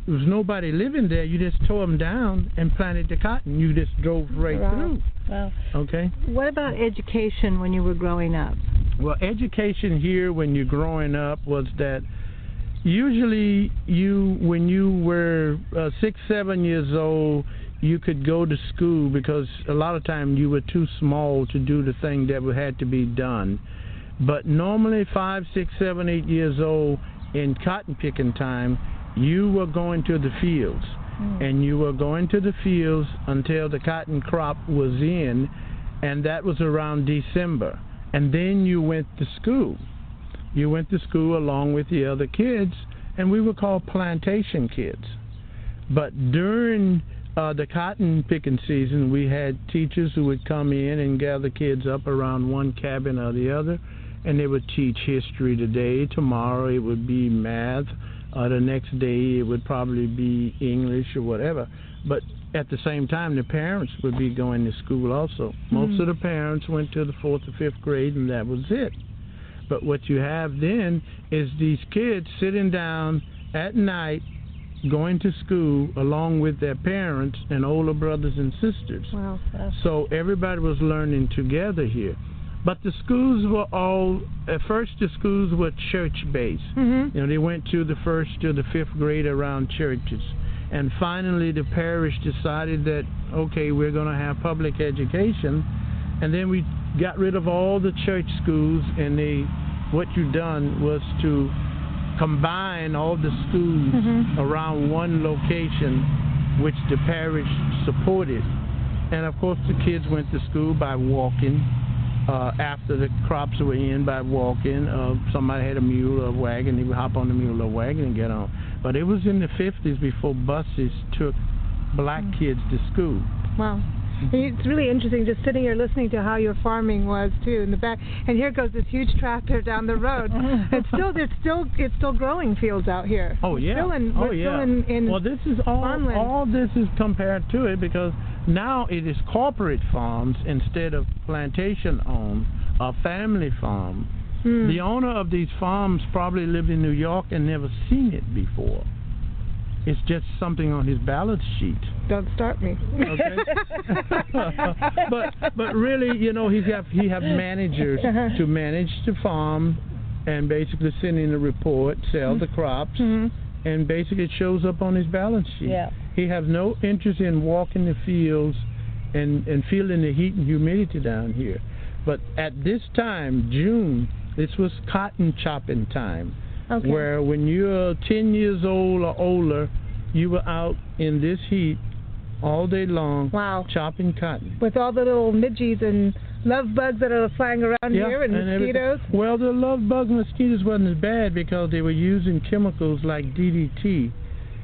there was nobody living there, you just tore them down and planted the cotton. You just drove right through. Wow. Okay. What about education when you were growing up? Well, education here when you're growing up was that usually when you were 6, 7 years old, you could go to school because a lot of times you were too small to do the thing that had to be done. But normally 5, 6, 7, 8 years old in cotton picking time, you were going to the fields. And you were going to the fields until the cotton crop was in, and that was around December. And then you went to school. You went to school along with the other kids, and we were called plantation kids. But during the cotton picking season, we had teachers who would come in and gather kids up around one cabin or the other, and they would teach history today. Tomorrow it would be math. The next day it would probably be English or whatever. But at the same time, the parents would be going to school also. Most of the parents went to the 4th or 5th grade, and that was it. But what you have then is these kids sitting down at night going to school along with their parents and older brothers and sisters. Wow. So everybody was learning together here. But the schools were all, at first the schools were church-based. They went to the 1st to the 5th grade around churches. And finally the parish decided that, okay, we're going to have public education. And then we got rid of all the church schools, and what you done was to combine all the schools around one location, which the parish supported. And of course the kids went to school by walking after the crops were in by walking. Somebody had a mule or a wagon, he would hop on the mule or wagon and get on. But it was in the 50s before buses took black kids to school. Wow. It's really interesting just sitting here listening to how your farming was too in the back. And here goes this huge tractor down the road. It's still growing fields out here. Oh yeah. Still in well, this is all this is compared to it, because now it is corporate farms instead of plantation owned or family farm. The owner of these farms probably lived in New York and never seen it before. It's just something on his balance sheet. Don't start me. Okay. but really, you know, he have managers to manage the farm and basically send in a report, sell the crops, and basically it shows up on his balance sheet. Yeah. He has no interest in walking the fields and feeling the heat and humidity down here. But at this time, June, this was cotton chopping time. Okay. Where when you're 10 years old or older, you were out in this heat all day long, chopping cotton. With all the little midges and love bugs that are flying around here and mosquitoes? Well, the love bugs and mosquitoes wasn't as bad because they were using chemicals like DDT,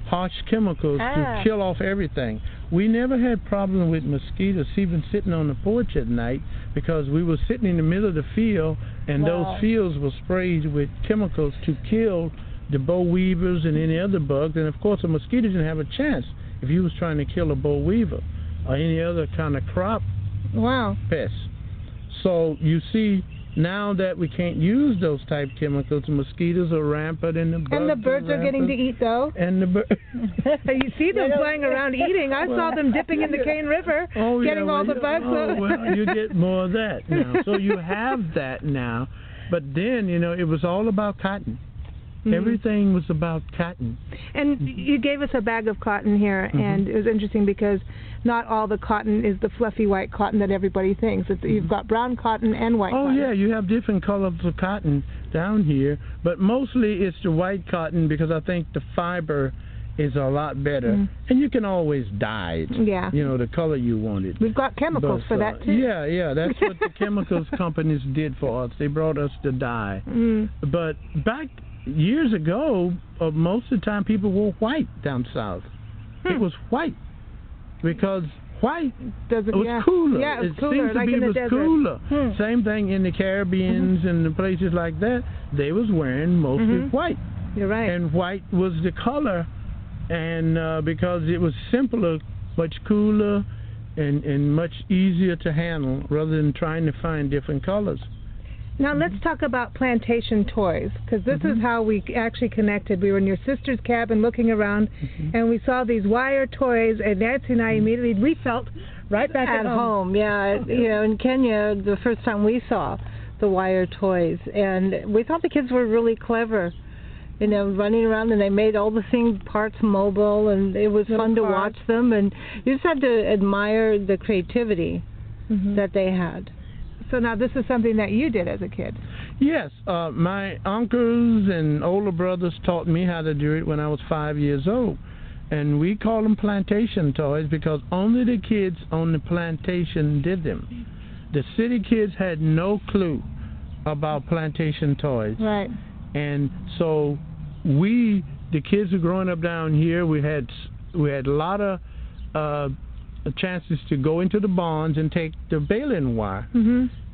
harsh chemicals to kill off everything. We never had problem with mosquitoes even sitting on the porch at night, because we were sitting in the middle of the field and those fields were sprayed with chemicals to kill the boll weevils and any other bugs. And of course the mosquitoes didn't have a chance if you was trying to kill a boll weevil or any other kind of crop pest. So you see, now that we can't use those type chemicals, the mosquitoes are rampant and the bugs and the birds are getting to eat, though. And the you see them flying around eating. I saw them dipping in the Cane River, getting all the bugs. Well, you get more of that now. So you have that now. But then, you know, it was all about cotton. Everything was about cotton. And you gave us a bag of cotton here, and it was interesting because not all the cotton is the fluffy white cotton that everybody thinks. You've got brown cotton and white cotton. Oh, yeah, you have different colors of cotton down here, but mostly it's the white cotton because I think the fiber is a lot better. And you can always dye it, you know, the color you want it. We've got chemicals for that, too. Yeah, that's what the chemicals companies did for us. They brought us the dye. But back years ago, most of the time people wore white down south. It was white because white was cooler. Yeah, it was cooler, seems to like be in the was desert. Cooler. Same thing in the Caribbeans and the places like that. They was wearing mostly white. You're right. And white was the color, and because it was simpler, much cooler, and much easier to handle rather than trying to find different colors. Now let's talk about plantation toys, because this is how we actually connected. We were in your sister's cabin looking around, and we saw these wire toys, and Nancy and I immediately, we felt right back at home. Yeah, you know, in Kenya, the first time we saw the wire toys, and we thought the kids were really clever, you know, running around, and they made all the parts mobile, and it was fun to watch them, and you just had to admire the creativity that they had. So now this is something that you did as a kid. Yes, my uncles and older brothers taught me how to do it when I was 5 years old. And we call them plantation toys because only the kids on the plantation did them. The city kids had no clue about plantation toys. Right. And so the kids who were growing up down here, we had a lot of chances to go into the barns and take the baling wire,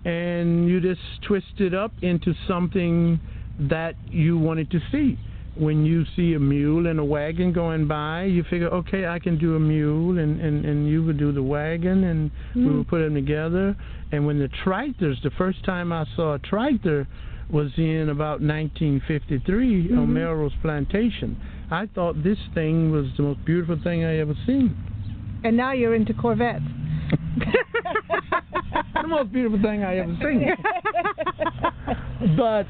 and you just twist it up into something that you wanted to see. When you see a mule and a wagon going by, you figure, okay, I can do a mule, and you would do the wagon, and we would put them together. And when the tractors, the first time I saw a tractor was in about 1953 on Melrose Plantation. I thought this thing was the most beautiful thing I ever seen. And now you're into Corvettes. The most beautiful thing I ever seen. But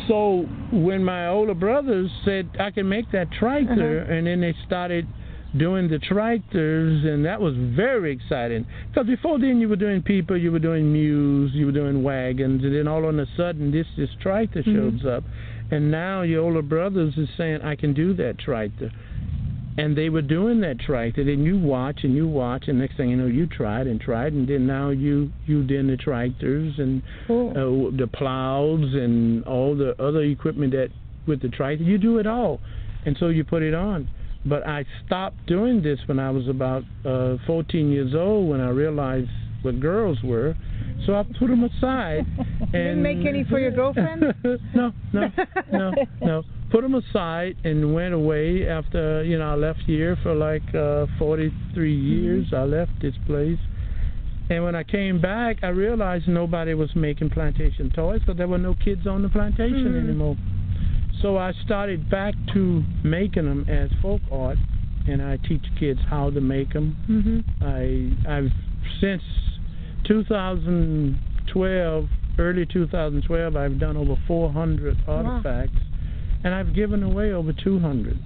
so when my older brothers said I can make that tractor, and then they started doing the tractors, and that was very exciting. Because before then you were doing people, you were doing mules, you were doing wagons, and then all of a sudden this tractor shows up, and now your older brothers is saying I can do that tractor. And they were doing that tractor, and you watch, and next thing you know, you tried, and then now you did the tractors and the plows and all the other equipment that with the tractor. You do it all, and so you put it on. But I stopped doing this when I was about 14 years old, when I realized what girls were. So I put them aside. And didn't make any for your girlfriend? No. Put them aside and went away after, I left here for like 43 years. I left this place. And when I came back, I realized nobody was making plantation toys because there were no kids on the plantation anymore. So I started back to making them as folk art, and I teach kids how to make them. I've since 2012, early 2012, I've done over 400 artifacts. And I've given away over 200.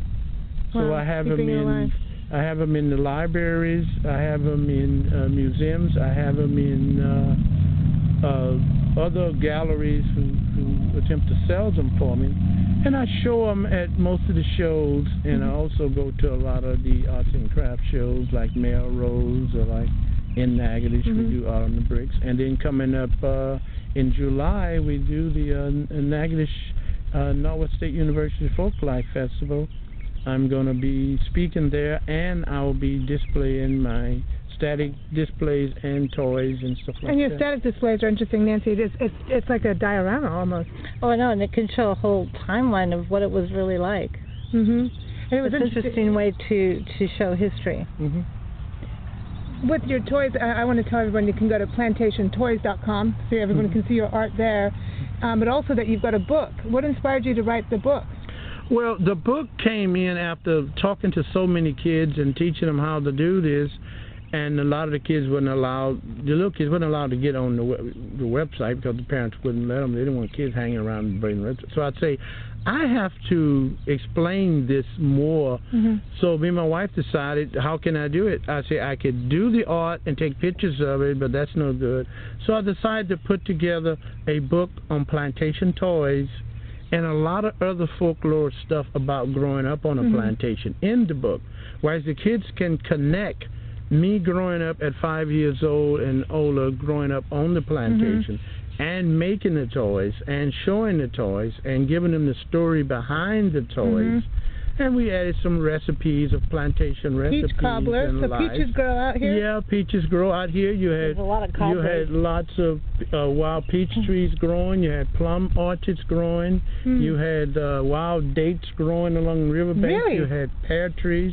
So I have them in. I have them in the libraries. I have them in museums. I have them in other galleries who attempt to sell them for me. And I show them at most of the shows. And I also go to a lot of the arts and crafts shows, like Melrose or like in Natchitoches. We do Art on the Bricks. And then coming up in July, we do the Natchitoches Northwest State University Folklife Festival. I'm going to be speaking there, and I'll be displaying my static displays and toys and stuff like that. And your static displays are interesting, Nancy. It's like a diorama almost. Oh, I know, and it can show a whole timeline of what it was really like. And it was an interesting way to show history. With your toys, I want to tell everyone you can go to plantationtoys.com so everyone can see your art there. But also that you've got a book. What inspired you to write the book? Well, the book came in after talking to so many kids and teaching them how to do this, and a lot of the kids the little kids weren't allowed to get on the website because the parents wouldn't let them. They didn't want kids hanging around and bringing the website. So I'd say, I have to explain this more. So me and my wife decided, how can I do it? I say I could do the art and take pictures of it, but that's no good. So I decided to put together a book on plantation toys and a lot of other folklore stuff about growing up on a plantation in the book, whereas the kids can connect me growing up at 5 years old and older, growing up on the plantation, and making the toys and showing the toys and giving them the story behind the toys. And we added some recipes of plantation recipes. Peach cobblers. So peaches grow out here? Yeah, peaches grow out here. You had lots of wild peach trees growing. You had plum orchards growing. You had wild dates growing along the riverbank. Really? You had pear trees.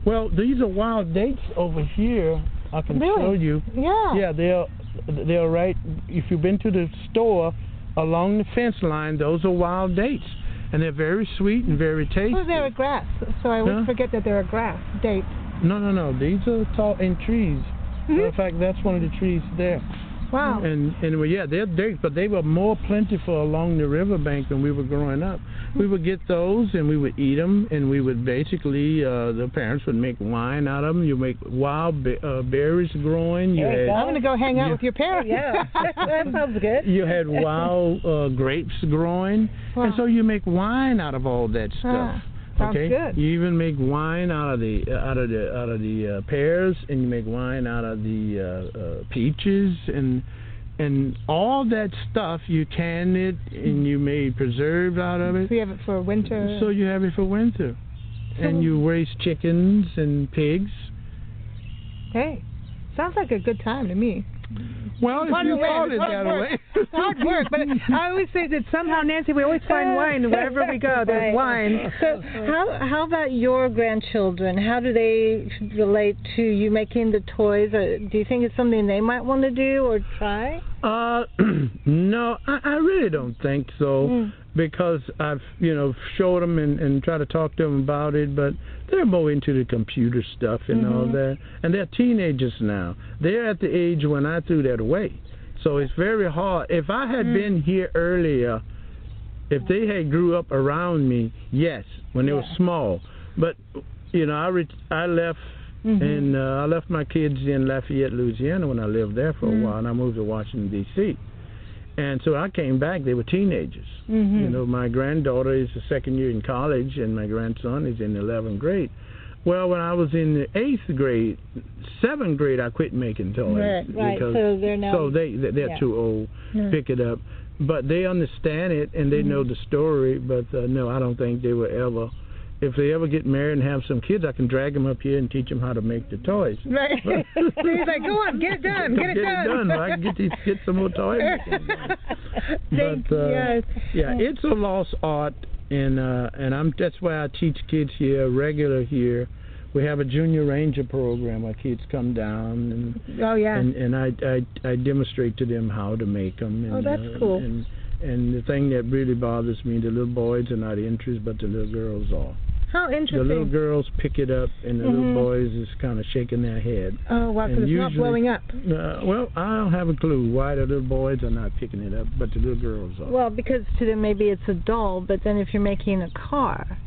Well, these are wild dates over here. I can show you. Yeah, they're right. If you've been to the store along the fence line, those are wild dates. And they're very sweet and very tasty. Oh, they're a grass, so I always forget that they're a grass, dates. No. These are tall in trees. In fact, that's one of the trees there. Wow. And yeah, they're dates, but they were more plentiful along the riverbank when we were growing up. We would get those, and we would eat them, and we would basically, the parents would make wine out of them. You make wild berries growing. I'm going to go hang out with your parents. Yeah, that sounds good. You had wild grapes growing, and so you make wine out of all that stuff. Sounds good. You even make wine out of the pears, and you make wine out of the peaches, and all that stuff. You can it, and you made preserves out of it. So you have it for winter. So you have it for winter, and you raise chickens and pigs. Hey, sounds like a good time to me. Well, if you call it that way. It's hard work, but I always say that somehow, Nancy, we always find wine wherever we go. There's wine. So how about your grandchildren? How do they relate to you making the toys? Or do you think it's something they might want to do or try? No, I really don't think so. Because I've, showed them and tried to talk to them about it, but they're more into the computer stuff and all that. And they're teenagers now. They're at the age when I threw that away. So it's very hard. If I had been here earlier, if they had grew up around me, yes, when they were small. But, I left, and I left my kids in Lafayette, Louisiana when I lived there for a while, and I moved to Washington, D.C. And so I came back, they were teenagers. My granddaughter is the second year in college, and my grandson is in the 11th grade. Well, when I was in the 8th grade, 7th grade, I quit making toys. Right. So they're now. So they're too old to pick it up. But they understand it and they know the story. But no, I don't think they will ever. If they ever get married and have some kids, I can drag them up here and teach them how to make the toys. Right. So he's like, go on, get it done, get it done. I can get some more toys. Yeah, it's a lost art, and that's why I teach kids here, regular here. We have a junior ranger program where kids come down and I demonstrate to them how to make them. And, that's cool. And the thing that really bothers me, the little boys are not interested, but the little girls are. How interesting. The little girls pick it up, and the little boys is kind of shaking their head. Oh, wow, because it's not blowing up. Well, I don't have a clue why the little boys are not picking it up, but the little girls are. Well, because to them maybe it's a doll, but then if you're making a car.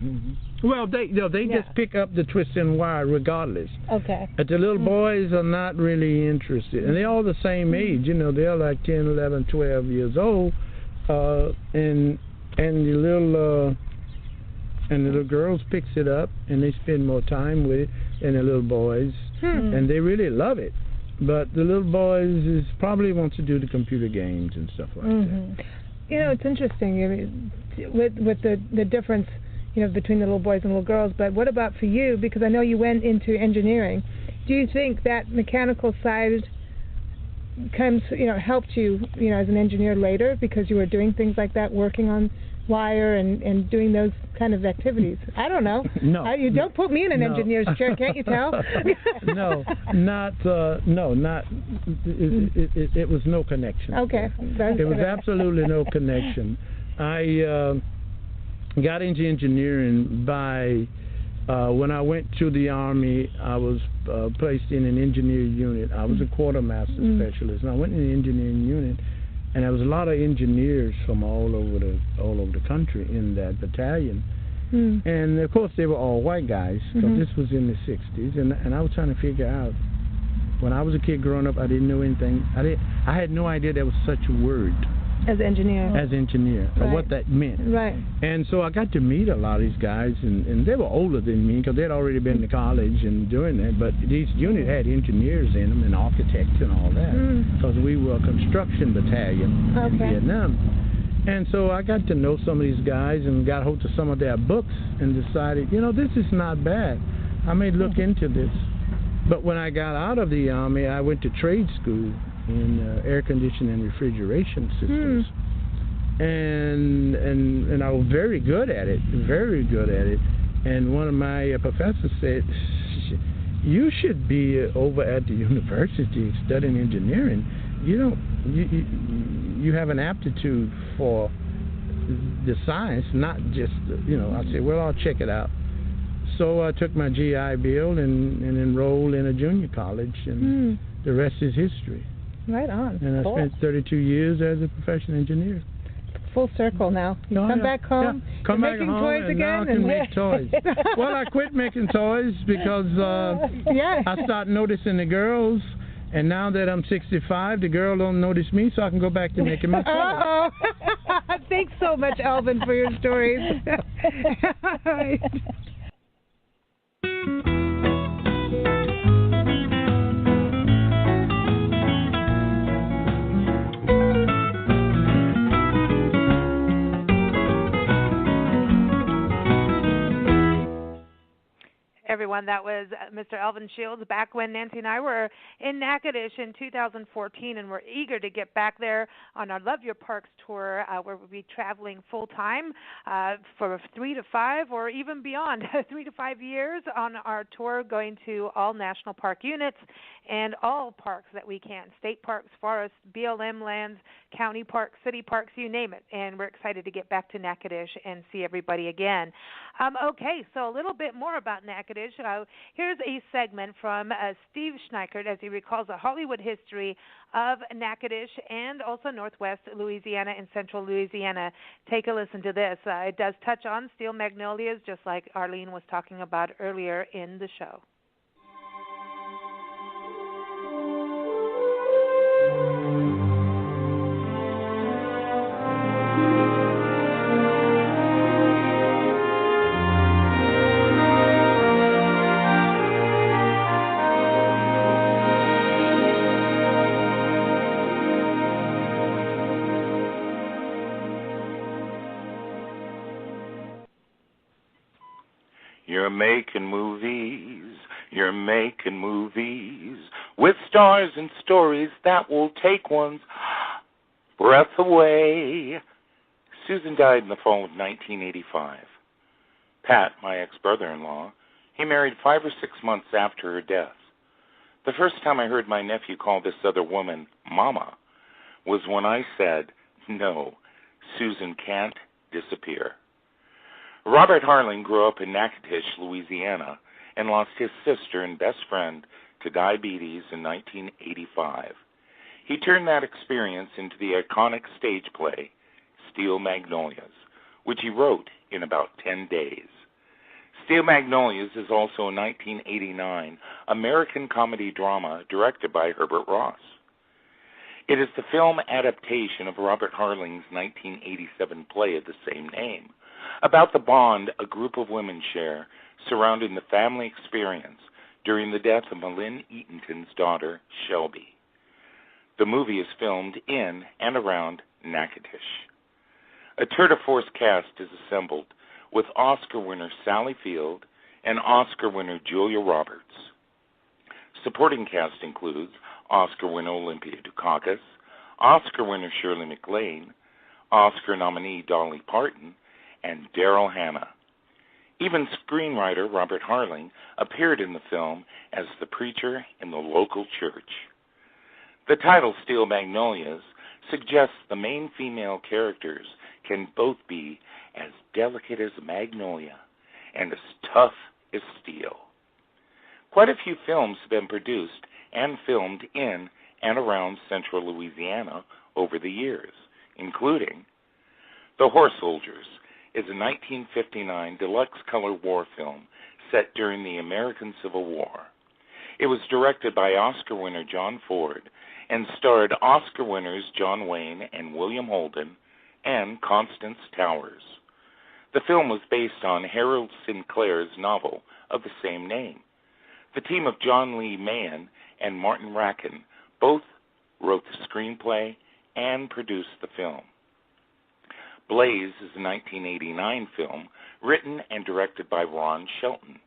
Well, they just pick up the twisting wire regardless. Okay. But the little boys are not really interested, and they're all the same age. They're like 10, 11, 12 years old, and the little girls picks it up and they spend more time with it than the little boys, and they really love it. But the little boys probably want to do the computer games and stuff like that. It's interesting with the difference, between the little boys and little girls. But what about for you? Because I know you went into engineering. Do you think that mechanical side helped you, as an engineer later because you were doing things like that, working on wire and doing those kind of activities? I don't know. No. You don't put me in an engineer's chair, can't you tell? It was no connection. Okay. It was absolutely no connection. I got into engineering by when I went to the Army. I was placed in an engineering unit. I was a quartermaster specialist, and I went in the engineering unit. And there was a lot of engineers from all over the country in that battalion. And of course they were all white guys, because this was in the 60s, and I was trying to figure out, when I was a kid growing up, I didn't know anything. I had no idea there was such a word as engineer, or what that meant. Right. And so I got to meet a lot of these guys, and they were older than me because they'd already been to college and doing that. But these units had engineers in them and architects and all that, because we were a construction battalion in Vietnam. And so I got to know some of these guys and got hold of some of their books and decided, this is not bad. I may look into this. But when I got out of the Army, I went to trade school in air conditioning and refrigeration systems, and I was very good at it. And one of my professors said, "You should be over at the university studying engineering. You have an aptitude for the science, not just I said, well, I'll check it out. So I took my GI Bill and enrolled in a junior college, and the rest is history. Right on. And I spent 32 years as a professional engineer. Full circle now. You come back home, come back making home, toys and again. Now I can make toys. Well, I quit making toys because I started noticing the girls. And now that I'm 65, the girl don't notice me, so I can go back to making my toys. Thanks so much, Elvin, for your stories. All right. Everyone, that was Mr. Elvin Shields back when Nancy and I were in Natchitoches in 2014, and we're eager to get back there on our Love Your Parks tour, where we'll be traveling full-time for 3 to 5 or even beyond 3 to 5 years on our tour, going to all national park units and all parks that we can, state parks, forests, BLM lands, county parks, city parks, you name it. And we're excited to get back to Natchitoches and see everybody again. Okay, so a little bit more about Natchitoches. Here's a segment from Steve Schneickert as he recalls the Hollywood history of Natchitoches and also Northwest Louisiana and Central Louisiana. Take a listen to this. It does touch on steel magnolias, just like Arlene was talking about earlier in the show. You're making movies, you're making movies with stars and stories that will take one's breath away. Susan died in the fall of 1985. Pat, my ex-brother-in-law, he married 5 or 6 months after her death. The first time I heard my nephew call this other woman Mama was when I said, no, Susan can't disappear. Robert Harling grew up in Natchitoches, Louisiana, and lost his sister and best friend to diabetes in 1985. He turned that experience into the iconic stage play, Steel Magnolias, which he wrote in about 10 days. Steel Magnolias is also a 1989 American comedy drama directed by Herbert Ross. It is the film adaptation of Robert Harling's 1987 play of the same name, about the bond a group of women share surrounding the family experience during the death of Malin Eatonton's daughter, Shelby. The movie is filmed in and around Natchitoches. A tour de force cast is assembled with Oscar winner Sally Field and Oscar winner Julia Roberts. Supporting cast includes Oscar winner Olympia Dukakis, Oscar winner Shirley MacLaine, Oscar nominee Dolly Parton, and Daryl Hannah. Even screenwriter Robert Harling appeared in the film as the preacher in the local church. The title Steel Magnolias suggests the main female characters can both be as delicate as a magnolia and as tough as steel. Quite a few films have been produced and filmed in and around central Louisiana over the years, including The Horse Soldiers is a 1959 deluxe color war film set during the American Civil War. It was directed by Oscar winner John Ford and starred Oscar winners John Wayne and William Holden and Constance Towers. The film was based on Harold Sinclair's novel of the same name. The team of John Lee Mahan and Martin Racken both wrote the screenplay and produced the film. Blaze is a 1989 film written and directed by Ron Shelton.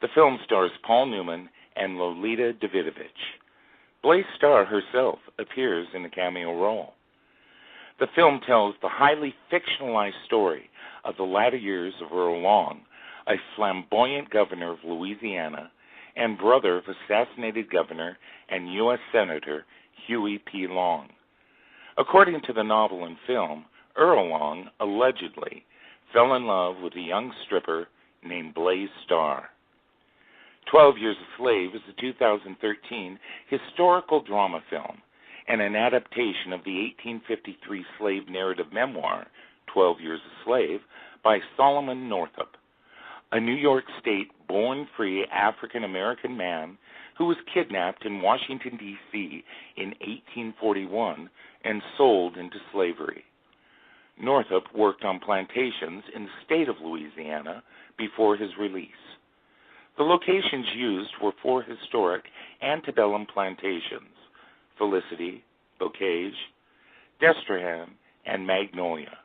The film stars Paul Newman and Lolita Davidovich. Blaze star herself appears in a cameo role. The film tells the highly fictionalized story of the latter years of Earl Long, a flamboyant governor of Louisiana and brother of assassinated governor and U.S. Senator Huey P. Long. According to the novel and film, Earl Long allegedly fell in love with a young stripper named Blaze Starr. 12 Years a Slave is a 2013 historical drama film and an adaptation of the 1853 slave narrative memoir, 12 Years a Slave, by Solomon Northup, a New York State born-free African-American man who was kidnapped in Washington, D.C. in 1841 and sold into slavery. Northup worked on plantations in the state of Louisiana before his release. The locations used were 4 historic antebellum plantations: Felicity, Bocage, Destrehan, and Magnolia.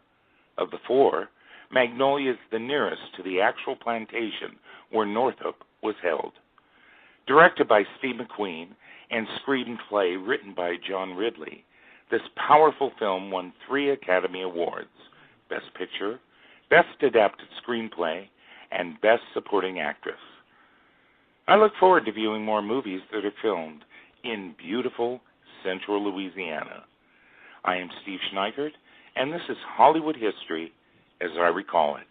Of the 4, Magnolia is the nearest to the actual plantation where Northup was held. Directed by Steve McQueen and screenplay written by John Ridley, this powerful film won 3 Academy Awards: Best Picture, Best Adapted Screenplay, and Best Supporting Actress. I look forward to viewing more movies that are filmed in beautiful central Louisiana. I am Steve Schneickert, and this is Hollywood History as I recall it.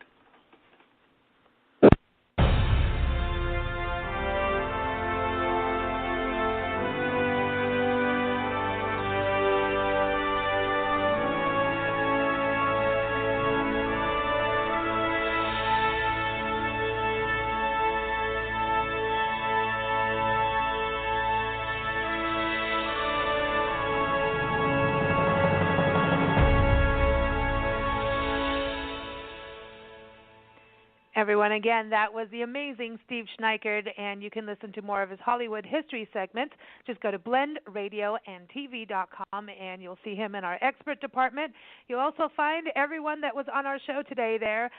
everyone. Again, that was the amazing Steve Schneickert, and you can listen to more of his Hollywood history segments. Just go to blendradioandtv.com, and you'll see him in our expert department. You'll also find everyone that was on our show today there.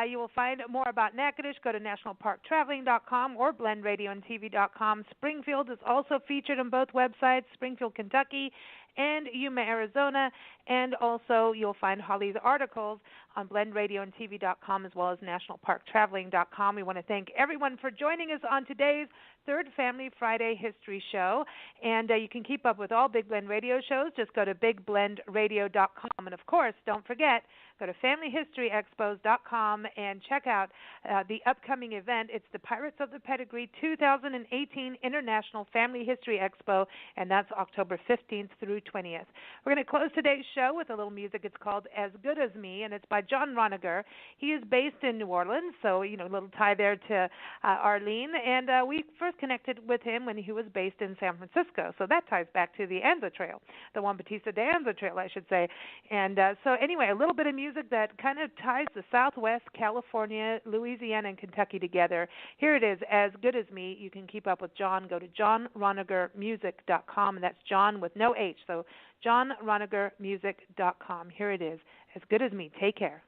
You will find more about Natchitoches. Go to nationalparktraveling.com or blendradioandtv.com. Springfield is also featured on both websites, Springfield, Kentucky, and Yuma, Arizona, and also you'll find Holly's articles on blendradioandtv.com as well as nationalparktraveling.com. We want to thank everyone for joining us on today's Third Family Friday History Show, and you can keep up with all Big Blend radio shows. Just go to bigblendradio.com, and of course, don't forget, go to family-history-expos.com and check out the upcoming event. It's the Pirates of the Pedigree 2018 International Family History Expo, and that's October 15th through 20th. We're going to close today's show with a little music. It's called As Good As Me, and it's by Jon Roniger. He is based in New Orleans, so, a little tie there to Arlene, and we first connected with him when he was based in San Francisco, so that ties back to the Anza Trail, the Juan Bautista de Anza Trail, I should say. And so anyway, a little bit of music that kind of ties the Southwest, California, Louisiana, and Kentucky together. Here it is, As Good As Me. You can keep up with Jon. Go to jonronigermusic.com, and that's John with no H, so jonronigermusic.com. Here it is, As Good As Me. Take care.